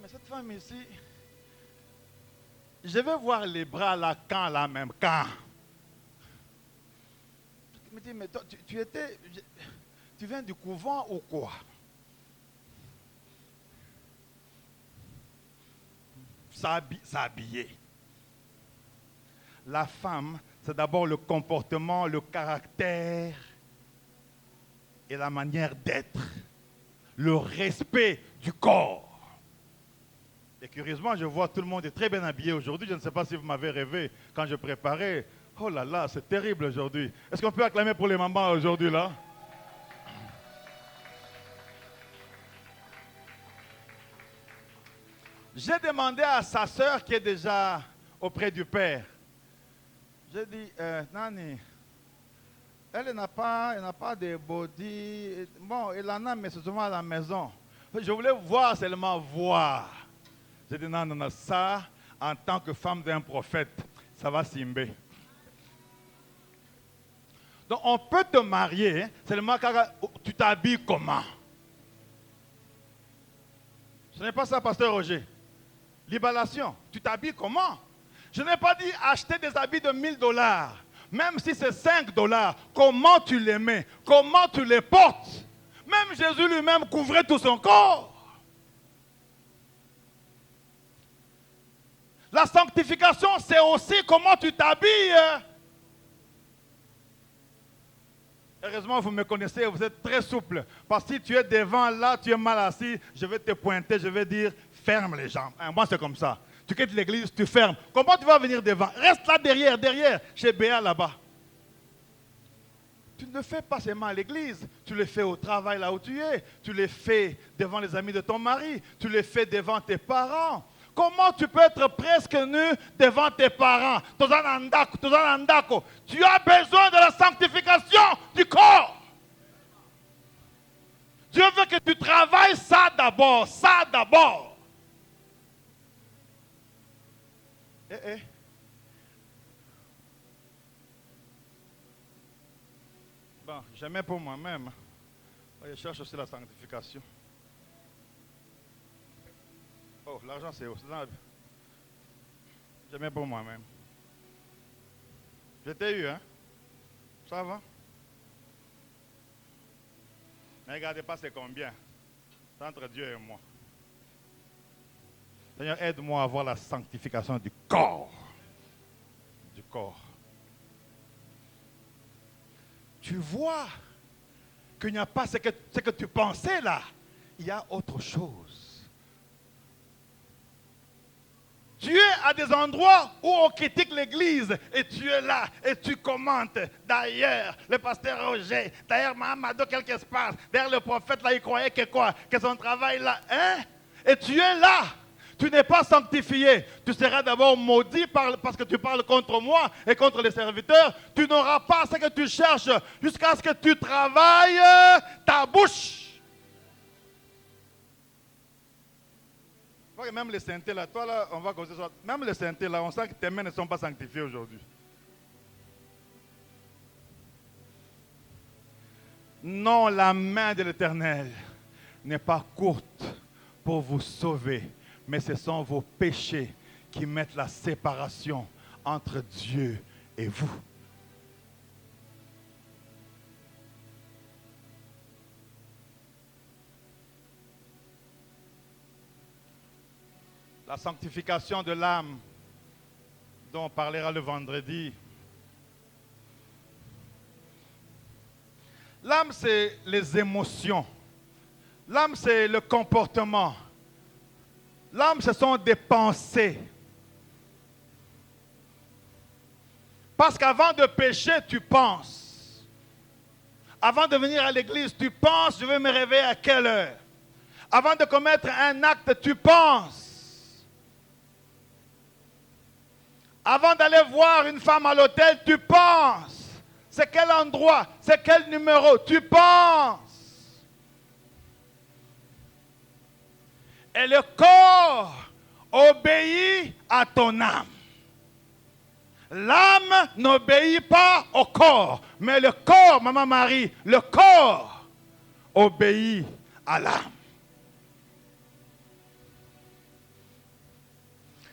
Mais cette femme ici, je vais voir les bras là, quand là même, quand. Je me dis, mais toi, tu viens du couvent ou quoi? S'habiller. La femme, c'est d'abord le comportement, le caractère et la manière d'être, le respect du corps. Et curieusement, je vois tout le monde est très bien habillé aujourd'hui. Je ne sais pas si vous m'avez rêvé quand je préparais. Oh là là, c'est terrible aujourd'hui. Est-ce qu'on peut acclamer pour les mamans aujourd'hui là? J'ai demandé à sa sœur qui est déjà auprès du père. J'ai dit, Nani, elle n'a pas de body. Bon, elle en a, mais c'est souvent à la maison. Je voulais voir, seulement voir. J'ai dit, non, ça, en tant que femme d'un prophète, ça va simber. Donc, on peut te marier, seulement quand tu t'habilles comment? Ce n'est pas ça, pasteur Roger. Libération, tu t'habilles comment? Je n'ai pas dit acheter des habits de $1000. Même si c'est $5, comment tu les mets? Comment tu les portes? Même Jésus lui-même couvrait tout son corps. La sanctification, c'est aussi comment tu t'habilles. Heureusement, vous me connaissez, vous êtes très souple. Parce que si tu es devant là, tu es mal assis, je vais te pointer, je vais dire, ferme les jambes. Moi, c'est comme ça. Tu quittes l'église, tu fermes. Comment tu vas venir devant? Reste là derrière, chez Béa là-bas. Tu ne le fais pas seulement à l'église, tu le fais au travail là où tu es, tu le fais devant les amis de ton mari, tu le fais devant tes parents. Comment tu peux être presque nu devant tes parents? Tu as besoin de la sanctification du corps. Dieu veut que tu travailles ça d'abord, Bon, jamais pour moi-même. Je cherche aussi la sanctification. Oh, l'argent c'est où? Jamais pour moi-même. Je t'ai eu, hein? Ça va? Ne regardez pas c'est combien. C'est entre Dieu et moi. Seigneur, aide-moi à avoir la sanctification du corps. Du corps. Tu vois qu'il n'y a pas ce que tu pensais là. Il y a autre chose. Tu es à des endroits où on critique l'église et tu es là et tu commentes. D'ailleurs, le pasteur Roger, d'ailleurs, Mahamado, qu'est-ce qui se passe? D'ailleurs, le prophète là, il croyait que quoi? Que son travail là, hein? Et tu es là. Tu n'es pas sanctifié. Tu seras d'abord maudit parce que tu parles contre moi et contre les serviteurs. Tu n'auras pas ce que tu cherches jusqu'à ce que tu travailles ta bouche. Même les saintés là, toi là, on va causer ça. Même les saintés là, on sent que tes mains ne sont pas sanctifiées aujourd'hui. Non, la main de l'Éternel n'est pas courte pour vous sauver, mais ce sont vos péchés qui mettent la séparation entre Dieu et vous. La sanctification de l'âme, dont on parlera le vendredi. L'âme, c'est les émotions. L'âme, c'est le comportement. L'âme, ce sont des pensées. Parce qu'avant de pécher, tu penses. Avant de venir à l'église, tu penses, je vais me réveiller à quelle heure? Avant de commettre un acte, tu penses. Avant d'aller voir une femme à l'hôtel, tu penses. C'est quel endroit? C'est quel numéro? Tu penses. Et le corps obéit à ton âme. L'âme n'obéit pas au corps, mais le corps, Maman Marie, le corps obéit à l'âme.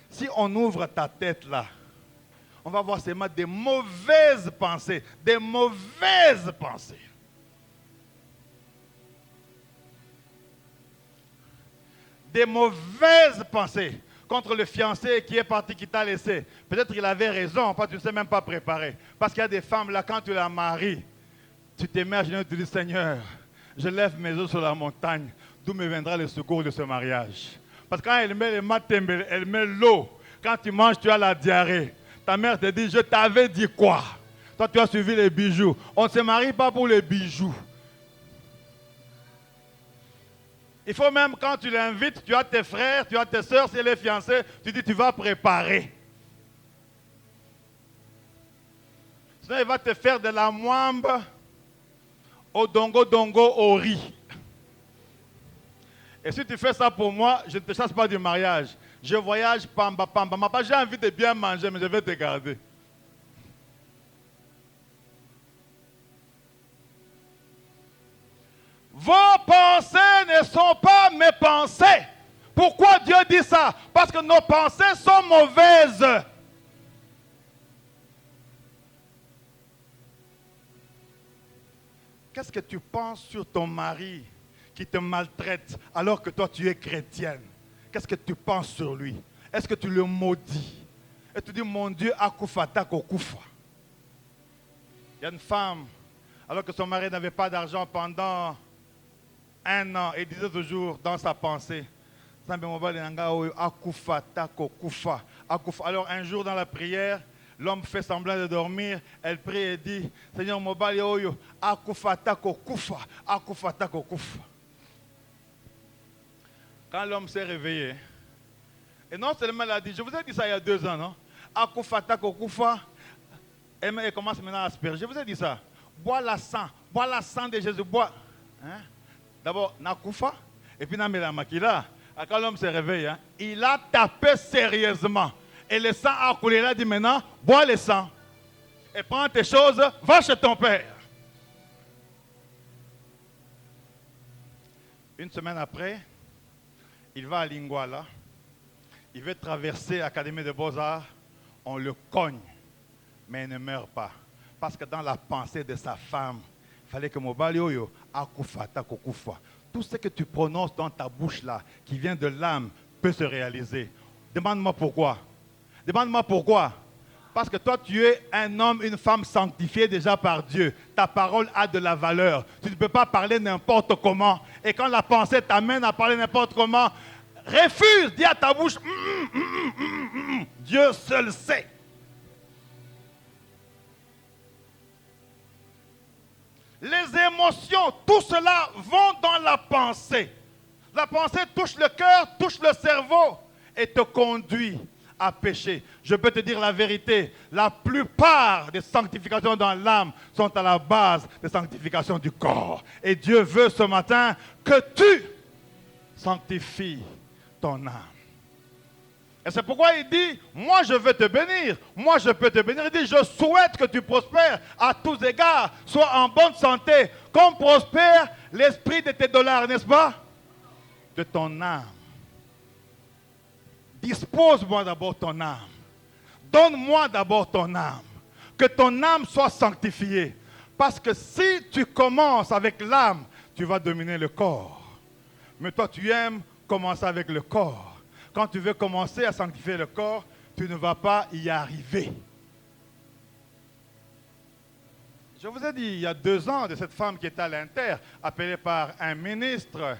Si on ouvre ta tête là, on va voir seulement des mauvaises pensées, des mauvaises pensées. Des mauvaises pensées contre le fiancé qui est parti, qui t'a laissé. Peut-être qu'il avait raison, tu ne sais même pas préparer. Parce qu'il y a des femmes là, quand tu la maries, tu te mets à genoux et tu dis, Seigneur, je lève mes yeux sur la montagne, d'où me viendra le secours de ce mariage. Parce que quand elle met les matembele, elle met l'eau. Quand tu manges, tu as la diarrhée. Ta mère te dit, je t'avais dit quoi? Toi, tu as suivi les bijoux. On ne se marie pas pour les bijoux. Il faut même, quand tu l'invites, tu as tes frères, tu as tes soeurs, c'est les fiancés, tu dis, tu vas préparer. Sinon, il va te faire de la moimbe au dongo au riz. Et si tu fais ça pour moi, je ne te chasse pas du mariage. Je voyage pamba. J'ai envie de bien manger, mais je vais te garder. Vos pensées ne sont pas mes pensées. Pourquoi Dieu dit ça? Parce que nos pensées sont mauvaises. Qu'est-ce que tu penses sur ton mari qui te maltraite alors que toi tu es chrétienne? Qu'est-ce que tu penses sur lui? Est-ce que tu le maudis? Et tu dis, mon Dieu, akufata kokufa. Il y a une femme, alors que son mari n'avait pas d'argent pendant 1 an, et disait toujours dans sa pensée, alors un jour dans la prière, l'homme fait semblant de dormir, elle prie et dit, Seigneur Mobali Oyo, akufata kokufa, akufata kokufa. Quand l'homme s'est réveillé, et non seulement elle a dit, je vous ai dit ça il y a 2 ans, non? Akufata kokufa, et elle commence maintenant à asperger. Je vous ai dit ça. Bois la sang de Jésus, bois. Hein? D'abord, nakufa, et puis namela makila. Quand l'homme se réveille, hein, il a tapé sérieusement. Et le sang a coulé. Il a dit maintenant, bois le sang. Et prends tes choses, va chez ton père. Une semaine après, il va à Lingwala. Il veut traverser l'Académie de Beaux-Arts. On le cogne. Mais il ne meurt pas. Parce que dans la pensée de sa femme, il fallait que Mobali Oyo akufata kokufa. Tout ce que tu prononces dans ta bouche là, qui vient de l'âme, peut se réaliser. Demande-moi pourquoi. Demande-moi pourquoi. Parce que toi, tu es un homme, une femme sanctifiée déjà par Dieu. Ta parole a de la valeur. Tu ne peux pas parler n'importe comment. Et quand la pensée t'amène à parler n'importe comment, refuse, dis à ta bouche, Dieu seul sait. Les émotions, tout cela vont dans la pensée. La pensée touche le cœur, touche le cerveau et te conduit à pécher. Je peux te dire la vérité, la plupart des sanctifications dans l'âme sont à la base des sanctifications du corps. Et Dieu veut ce matin que tu sanctifies ton âme. Et c'est pourquoi il dit, moi je veux te bénir, moi je peux te bénir. Il dit, je souhaite que tu prospères à tous égards, sois en bonne santé, comme prospère l'esprit de tes dollars, n'est-ce pas? De ton âme. Dispose-moi d'abord ton âme. Donne-moi d'abord ton âme. Que ton âme soit sanctifiée. Parce que si tu commences avec l'âme, tu vas dominer le corps. Mais toi tu aimes commencer avec le corps. Quand tu veux commencer à sanctifier le corps, tu ne vas pas y arriver. Je vous ai dit il y a 2 ans de cette femme qui était à l'Inter, appelée par un ministre.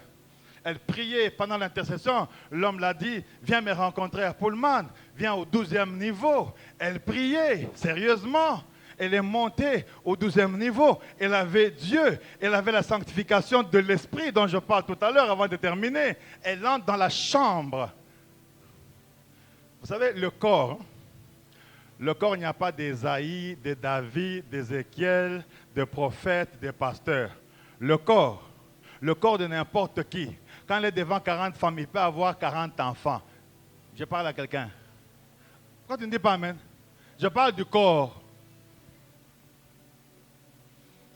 Elle priait pendant l'intercession. L'homme l'a dit, viens me rencontrer à Pullman, viens au 12e niveau. Elle priait sérieusement. Elle est montée au 12e niveau. Elle avait Dieu. Elle avait la sanctification de l'esprit dont je parle tout à l'heure avant de terminer. Elle entre dans la chambre. Vous savez, le corps, il n'y a pas d'Ésaïe, de David, d'Ézéchiel, de prophètes, de pasteurs. Le corps de n'importe qui. Quand il est devant 40 femmes, il peut avoir 40 enfants. Je parle à quelqu'un. Pourquoi tu ne dis pas amen? Je parle du corps.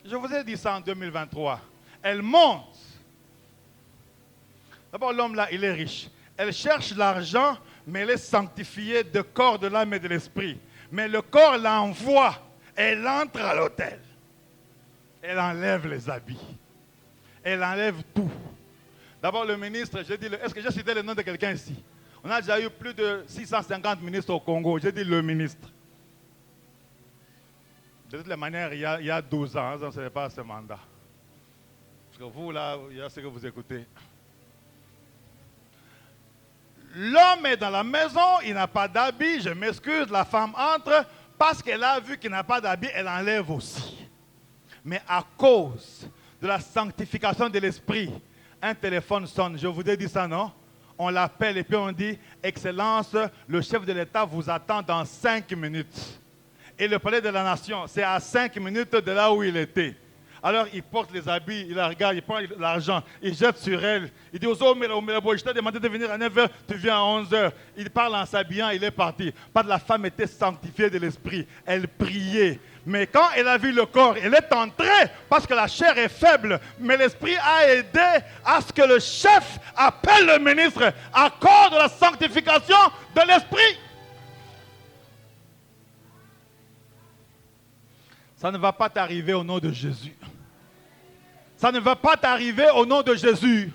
Je vous ai dit ça en 2023. Elle monte. D'abord, l'homme là, il est riche. Elle cherche l'argent, mais elle est sanctifiée de corps, de l'âme et de l'esprit. Mais le corps l'envoie. Elle entre à l'autel. Elle enlève les habits. Elle enlève tout. D'abord, le ministre, j'ai dit, est-ce que j'ai cité le nom de quelqu'un ici? On a déjà eu plus de 650 ministres au Congo. J'ai dit le ministre. De toutes les manières, il y a 12 ans, ça ne serait pas ce mandat. Parce que vous, là, il y a ce que vous écoutez. L'homme est dans la maison, il n'a pas d'habit, je m'excuse, la femme entre, parce qu'elle a vu qu'il n'a pas d'habit, elle enlève aussi. Mais à cause de la sanctification de l'esprit, un téléphone sonne, je vous ai dit ça, non? On l'appelle et puis on dit, Excellence, le chef de l'État vous attend dans 5 minutes. Et le palais de la nation, c'est à 5 minutes de là où il était. Alors il porte les habits, il la regarde, il prend l'argent, il jette sur elle. Il dit aux hommes, je t'ai demandé de venir à 9h, tu viens à 11h. Il parle en s'habillant, il est parti. Pas de la femme était sanctifiée de l'esprit. Elle priait. Mais quand elle a vu le corps, elle est entrée parce que la chair est faible. Mais l'esprit a aidé à ce que le chef appelle le ministre à cause de la sanctification de l'esprit. Ça ne va pas t'arriver au nom de Jésus. Ça ne va pas t'arriver au nom de Jésus.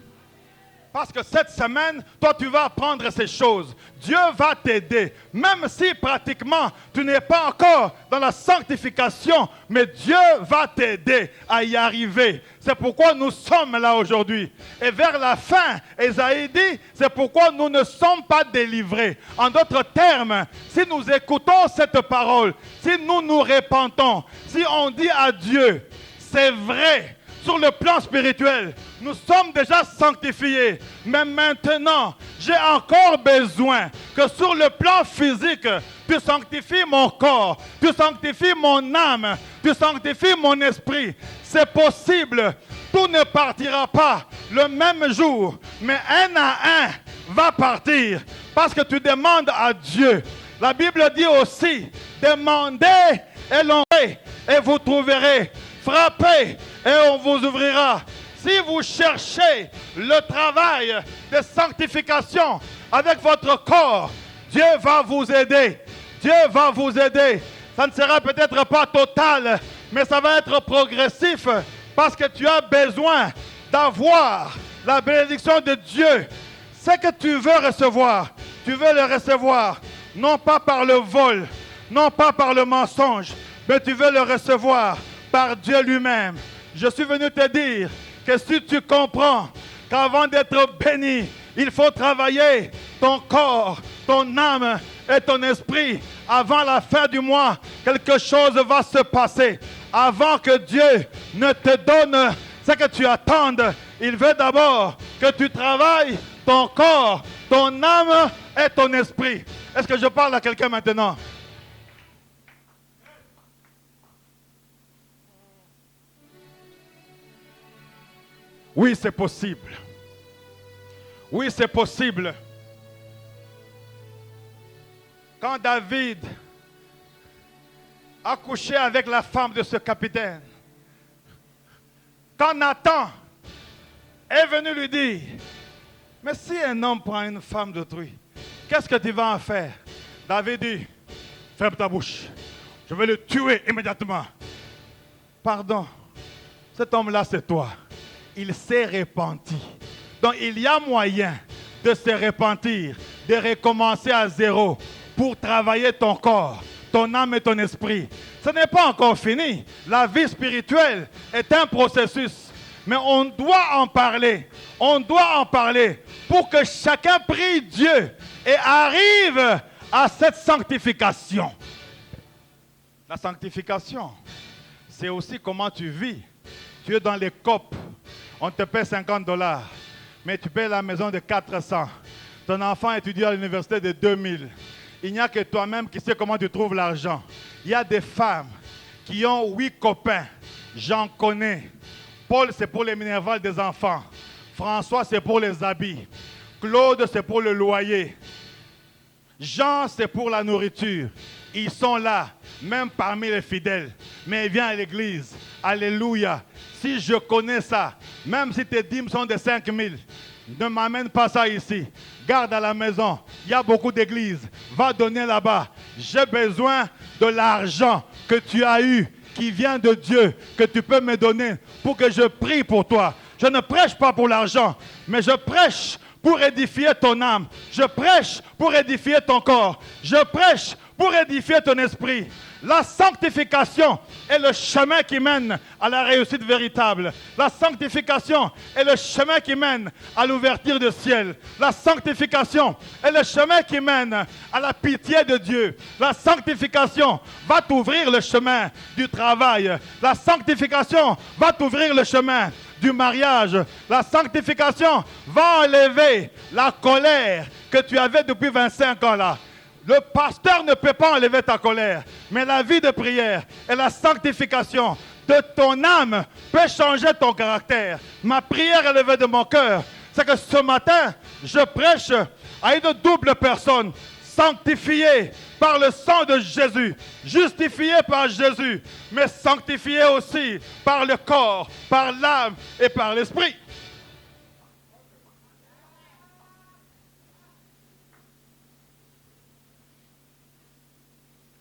Parce que cette semaine, toi, tu vas apprendre ces choses. Dieu va t'aider. Même si pratiquement, tu n'es pas encore dans la sanctification, mais Dieu va t'aider à y arriver. C'est pourquoi nous sommes là aujourd'hui. Et vers la fin, Esaïe dit, c'est pourquoi nous ne sommes pas délivrés. En d'autres termes, si nous écoutons cette parole, si nous nous répentons, si on dit à Dieu, c'est vrai, sur le plan spirituel, nous sommes déjà sanctifiés. Mais maintenant, j'ai encore besoin que sur le plan physique, tu sanctifies mon corps, tu sanctifies mon âme, tu sanctifies mon esprit. C'est possible. Tout ne partira pas le même jour, mais un à un va partir. Parce que tu demandes à Dieu. La Bible dit aussi, demandez et l'onrez et vous trouverez. Frappez et on vous ouvrira. Si vous cherchez le travail de sanctification avec votre corps, Dieu va vous aider. Dieu va vous aider. Ça ne sera peut-être pas total, mais ça va être progressif parce que tu as besoin d'avoir la bénédiction de Dieu. Ce que tu veux recevoir, tu veux le recevoir, non pas par le vol, non pas par le mensonge, mais tu veux le recevoir par Dieu lui-même. Je suis venu te dire que si tu comprends qu'avant d'être béni, il faut travailler ton corps, ton âme et ton esprit, avant la fin du mois, quelque chose va se passer. Avant que Dieu ne te donne ce que tu attendes, il veut d'abord que tu travailles ton corps, ton âme et ton esprit. Est-ce que je parle à quelqu'un maintenant? Oui, c'est possible. Oui, c'est possible. Quand David a couché avec la femme de ce capitaine, quand Nathan est venu lui dire, mais si un homme prend une femme d'autrui, qu'est-ce que tu vas en faire? David dit, ferme ta bouche, je vais le tuer immédiatement. Pardon, cet homme-là c'est toi. Il s'est repenti. Donc il y a moyen de se repentir, de recommencer à zéro pour travailler ton corps, ton âme et ton esprit. Ce n'est pas encore fini. La vie spirituelle est un processus. Mais on doit en parler. On doit en parler pour que chacun prie Dieu et arrive à cette sanctification. La sanctification, c'est aussi comment tu vis. Tu es dans les COP. On te paie $50, mais tu payes la maison de 400. Ton enfant étudie à l'université de 2000. Il n'y a que toi-même qui sais comment tu trouves l'argent. Il y a des femmes qui ont 8 copains. J'en connais. Paul, c'est pour les minervales des enfants. François, c'est pour les habits. Claude, c'est pour le loyer. Jean, c'est pour la nourriture. Ils sont là, même parmi les fidèles. Mais ils viennent à l'église. Alléluia. Si je connais ça, même si tes dîmes sont de 5 000, ne m'amène pas ça ici. Garde à la maison. Il y a beaucoup d'églises. Va donner là-bas. J'ai besoin de l'argent que tu as eu, qui vient de Dieu, que tu peux me donner pour que je prie pour toi. Je ne prêche pas pour l'argent, mais je prêche pour édifier ton âme. Je prêche pour édifier ton corps. Je prêche pour édifier ton esprit. La sanctification est le chemin qui mène à la réussite véritable. La sanctification est le chemin qui mène à l'ouverture du ciel. La sanctification est le chemin qui mène à la pitié de Dieu. La sanctification va t'ouvrir le chemin du travail. La sanctification va t'ouvrir le chemin du mariage. La sanctification va enlever la colère que tu avais depuis 25 ans là. Le pasteur ne peut pas enlever ta colère, mais la vie de prière et la sanctification de ton âme peut changer ton caractère. Ma prière élevée de mon cœur, c'est que ce matin, je prêche à une double personne, sanctifiée par le sang de Jésus, justifiée par Jésus, mais sanctifiée aussi par le corps, par l'âme et par l'esprit.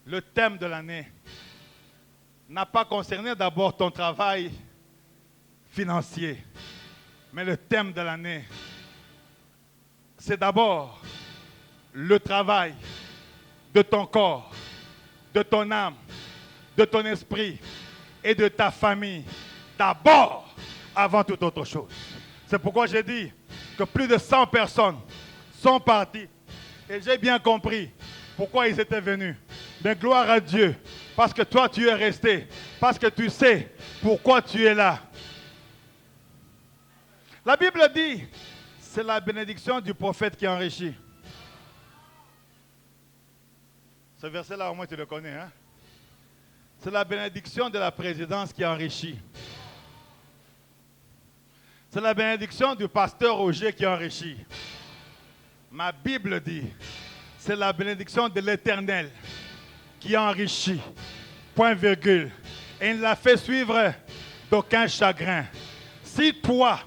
Le thème de l'année n'a pas concerné d'abord ton travail financier, mais le thème de l'année c'est d'abord le travail de ton corps, de ton âme, de ton esprit et de ta famille. D'abord, avant toute autre chose. C'est pourquoi j'ai dit que plus de 100 personnes sont parties. Et j'ai bien compris pourquoi ils étaient venus. Mais gloire à Dieu, parce que toi tu es resté, parce que tu sais pourquoi tu es là. La Bible dit, c'est la bénédiction du prophète qui enrichit. Ce verset-là, au moins tu le connais, hein? C'est la bénédiction de la présidence qui enrichit. C'est la bénédiction du pasteur Roger qui enrichit. Ma Bible dit, c'est la bénédiction de l'Éternel qui enrichit. Point virgule. Et il ne l'a fait suivre d'aucun chagrin. Si toi,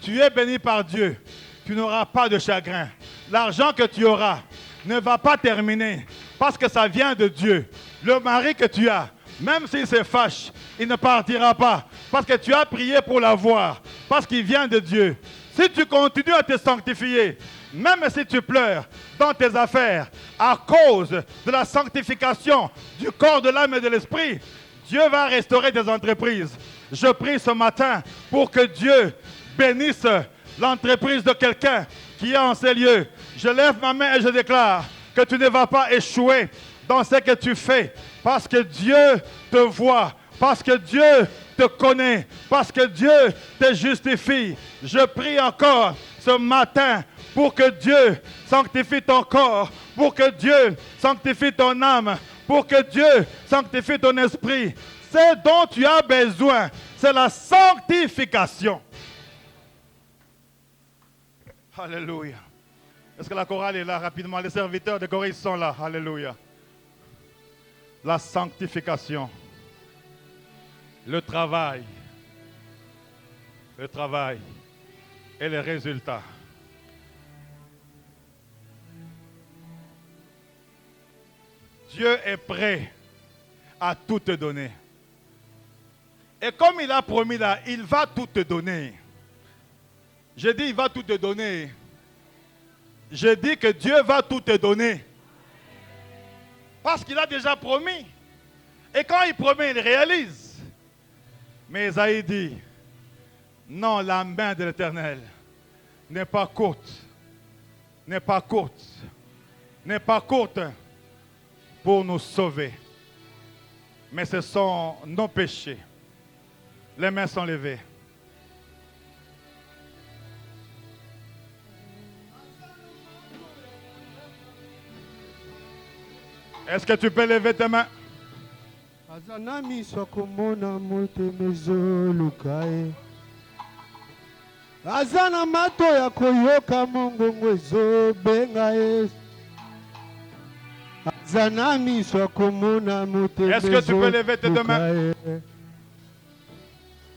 tu es béni par Dieu, tu n'auras pas de chagrin. L'argent que tu auras ne va pas terminer parce que ça vient de Dieu. Le mari que tu as, même s'il se fâche, il ne partira pas parce que tu as prié pour l'avoir, parce qu'il vient de Dieu. Si tu continues à te sanctifier, même si tu pleures dans tes affaires à cause de la sanctification du corps, de l'âme et de l'esprit, Dieu va restaurer tes entreprises. Je prie ce matin pour que Dieu bénisse l'entreprise de quelqu'un qui est en ces lieux. Je lève ma main et je déclare que tu ne vas pas échouer dans ce que tu fais parce que Dieu te voit, parce que Dieu te connaît, parce que Dieu te justifie. Je prie encore ce matin pour que Dieu sanctifie ton corps, pour que Dieu sanctifie ton âme, pour que Dieu sanctifie ton esprit. Ce dont tu as besoin, c'est la sanctification. Alléluia. Est-ce que la chorale est là rapidement? Les serviteurs de Corée sont là. Alléluia. La sanctification. Le travail et les résultats. Dieu est prêt à tout te donner. Et comme il a promis là, il va tout te donner. Je dis il va tout te donner. Je dis que Dieu va tout te donner. Parce qu'il a déjà promis. Et quand il promet, il réalise. Mais Isaïe dit, non, la main de l'Éternel n'est pas courte. N'est pas courte. N'est pas courte pour nous sauver. Mais ce sont nos péchés. Les mains sont levées. Est-ce que tu peux lever tes mains? Azanami sokomona motemezo lukae. Azana mato ya koyoka mongongo ezo bengae. Azanami sokomona motemezo. Est-ce que tu peux lever tes deux mains?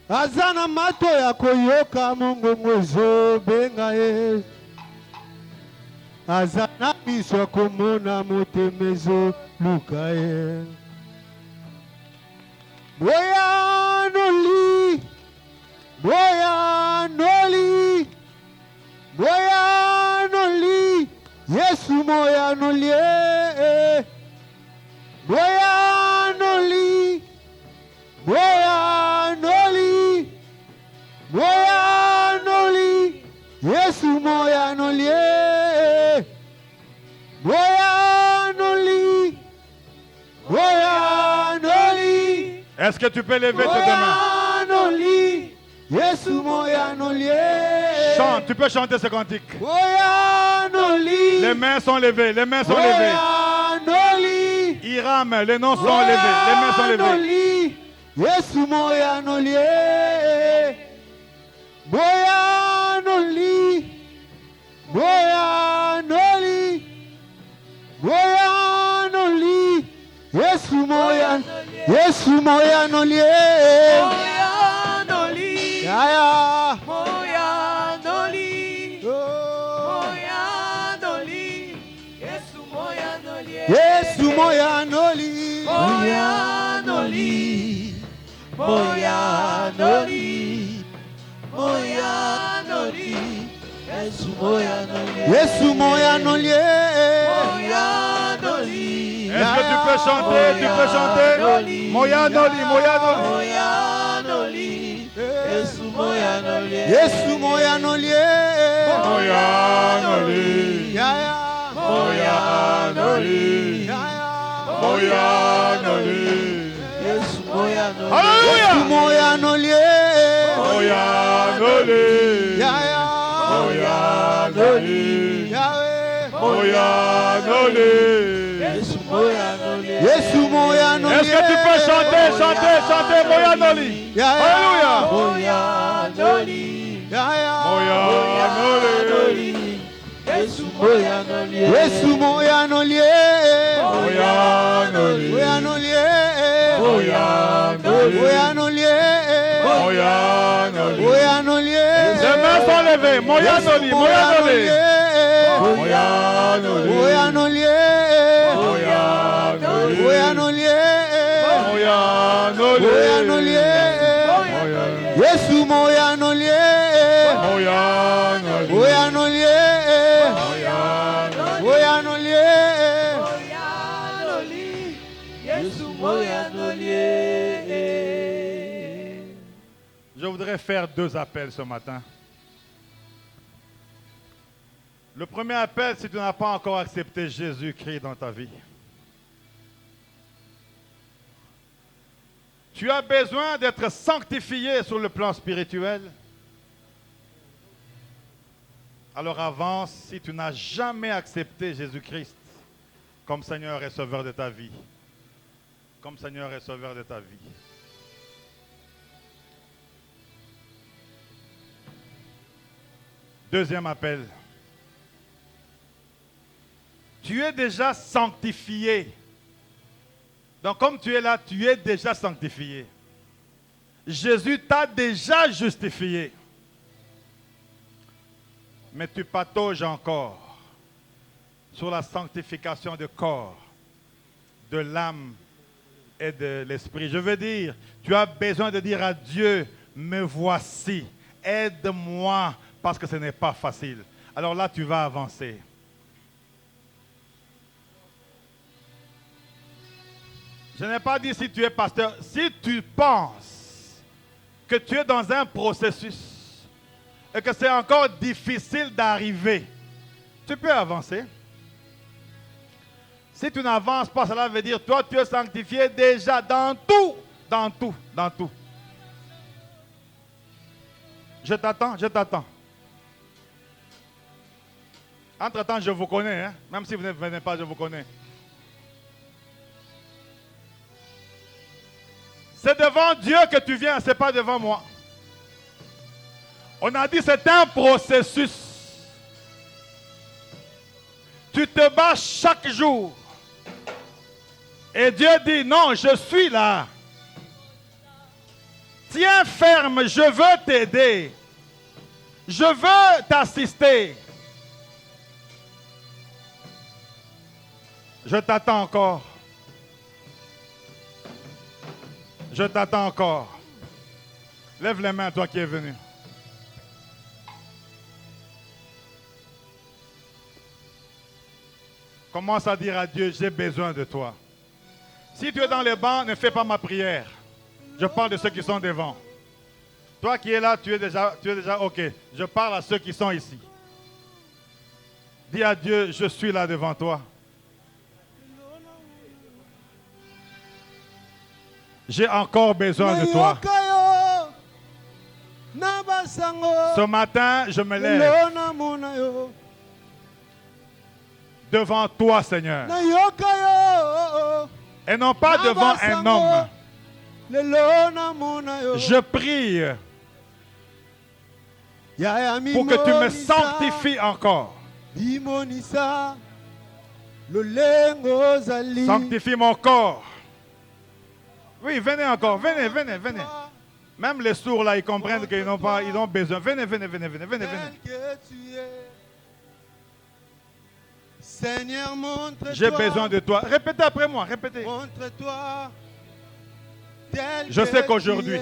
Azana mato ya koyoka mongongo ezo bengae. Azanami sokomona motemezo lukae. Boya noli, boya noli, boya noli, Yesu moya noli, boya noli, boya noli, boya noli, Yesu moya noli, boya noli, boya noli. Est-ce que tu peux lever tes deux mains? Chante, tu peux chanter ce cantique. Les mains sont levées, les mains sont levées. Hiram, les noms sont levés, les mains sont levées. Yesu moya noli, boya noli, boya noli, boya noli, Yesu moya, Yesu moya noli, moya noli, yaya, moya noli, moya noli, Yesu moya noli, Yesu moya noli, moya noli, moya noli, moya noli, Yesu moya nolie. Yesu moya nolie. Moya nolie. Est-ce que tu peux chanter? Tu peux chanter? Moya noli, moya noli. Moya nolie. Yesu moya nolie. Yesu moya nolie. Moya noli. Ya ya. Moya noli. Ya ya. Moya noli. Yesu moya nolie. Yesu Alléluia. moya nolie. Moya noli. Ya ya. Moya noli. Yahweh. Moya noli. Yesu moya nolie. Yesu moya nolie. Est-ce que tu peux chanter, chanter, chanter? Moya noli. Ya ya. Alléluia. Moya nolie. Ya ya. Moya noli. Yesu moya nolie. Yesu moya nolie. Moya noli. Moya nolie. Moya noli. Moya nolie. Moya noli. Moya nolie. Les mains sont levées. Moya noli, moya noli. Moya noli. Moya nolie. Moya noli. Moya nolie. Moya noli. Moya nolie. Yesu moya nolie. Moya noli. Moya nolie. Moya nolie. Yesu moya nolie. Je voudrais faire 2 appels ce matin. Le premier appel, si tu n'as pas encore accepté Jésus-Christ dans ta vie, tu as besoin d'être sanctifié sur le plan spirituel. Alors avance si tu n'as jamais accepté Jésus-Christ comme Seigneur et Sauveur de ta vie. Comme Seigneur et Sauveur de ta vie. Deuxième appel. Tu es déjà sanctifié. Donc comme tu es là, tu es déjà sanctifié. Jésus t'a déjà justifié. Mais tu patauges encore sur la sanctification du corps, de l'âme et de l'esprit. Je veux dire, tu as besoin de dire à Dieu, me voici, aide-moi, parce que ce n'est pas facile. Alors là, tu vas avancer. Je n'ai pas dit si tu es pasteur. Si tu penses que tu es dans un processus et que c'est encore difficile d'arriver, tu peux avancer. Si tu n'avances pas, cela veut dire toi, tu es sanctifié déjà dans tout, dans tout, dans tout. Je t'attends, je t'attends. Entre-temps, je vous connais, hein? Même si vous ne venez pas, je vous connais. C'est devant Dieu que tu viens, ce n'est pas devant moi. On a dit c'est un processus. Tu te bats chaque jour. Et Dieu dit, non, je suis là. Tiens ferme, je veux t'aider. Je veux t'assister. Je t'attends encore. Je t'attends encore. Lève les mains, toi qui es venu. Commence à dire à Dieu, j'ai besoin de toi. Si tu es dans les bancs, ne fais pas ma prière. Je parle de ceux qui sont devant. Toi qui es là, tu es déjà OK. Je parle à ceux qui sont ici. Dis à Dieu, je suis là devant toi. J'ai encore besoin de toi. Ce matin, je me lève devant toi, Seigneur. Et non pas devant un homme. Je prie pour que tu me sanctifies encore. Sanctifie mon corps. Oui, venez encore, venez. Même les sourds là, ils comprennent qu'ils n'ont pas, ils ont besoin. Venez. Seigneur, montre-toi. J'ai besoin de toi. Répétez après moi, répétez. Montre-toi. Je sais qu'aujourd'hui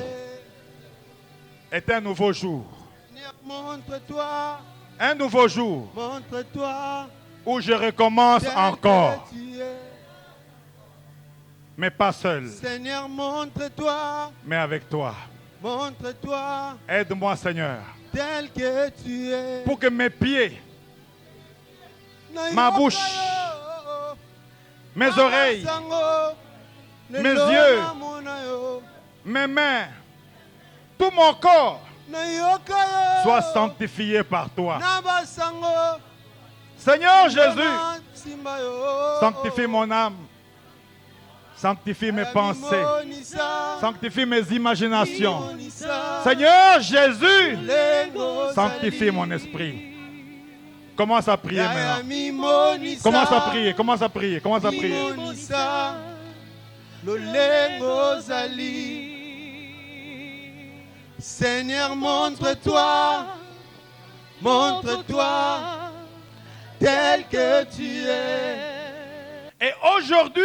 est un nouveau jour. Seigneur, montre-toi. Un nouveau jour Montre-toi où je recommence tel encore, que tu es. mais pas seul, Seigneur, montre-toi, mais avec toi. montre-toi Aide-moi, Seigneur, tel que tu es. pour que mes pieds, ma bouche, mes oreilles, mes yeux, mes mains, tout mon corps soient sanctifiés par toi. Seigneur Jésus, sanctifie mon âme, sanctifie mes pensées, sanctifie mes imaginations. Seigneur Jésus, sanctifie mon esprit. Commence à prier maintenant. Commence à prier, commence à prier, commence à prier. Seigneur, montre-toi, montre-toi tel que tu es. Et aujourd'hui,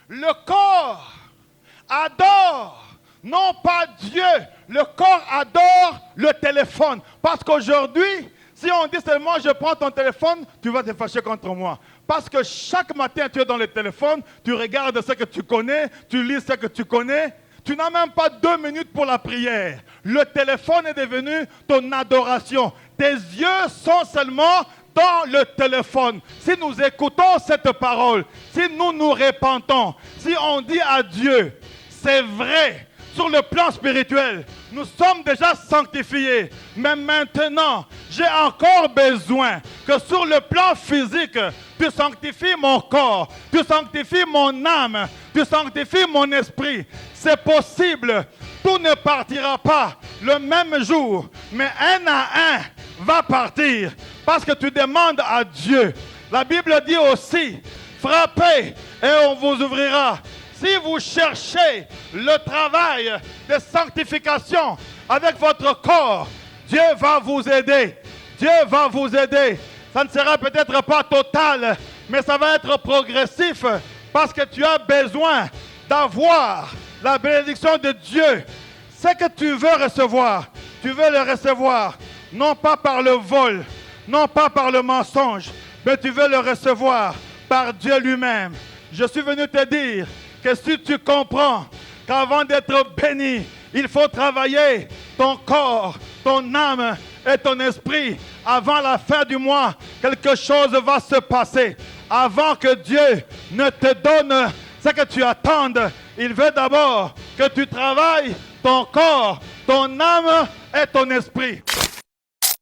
le corps adore, non pas Dieu, le corps adore le téléphone. Parce qu'aujourd'hui, si on dit seulement je prends ton téléphone, tu vas te fâcher contre moi. Parce que chaque matin, tu es dans le téléphone, tu regardes ce que tu connais, tu lis ce que tu connais. Tu n'as même pas 2 minutes pour la prière. Le téléphone est devenu ton adoration. Tes yeux sont seulement dans le téléphone. Si nous écoutons cette parole, si nous nous répentons, si on dit à Dieu, c'est vrai, sur le plan spirituel, nous sommes déjà sanctifiés. Mais maintenant, j'ai encore besoin que sur le plan physique, tu sanctifies mon corps, tu sanctifies mon âme, tu sanctifies mon esprit. C'est possible. Tout ne partira pas le même jour, mais un à un va partir parce que tu demandes à Dieu. La Bible dit aussi, frappez et on vous ouvrira. Si vous cherchez le travail de sanctification avec votre corps, Dieu va vous aider. Dieu va vous aider. Ça ne sera peut-être pas total, mais ça va être progressif parce que tu as besoin d'avoir la bénédiction de Dieu. Ce que tu veux recevoir, tu veux le recevoir, non pas par le vol, non pas par le mensonge, mais tu veux le recevoir par Dieu lui-même. Je suis venu te dire que si tu comprends qu'avant d'être béni, il faut travailler ton corps, ton âme et ton esprit, avant la fin du mois, quelque chose va se passer. Avant que Dieu ne te donne ce que tu attendes, il veut d'abord que tu travailles ton corps, ton âme et ton esprit.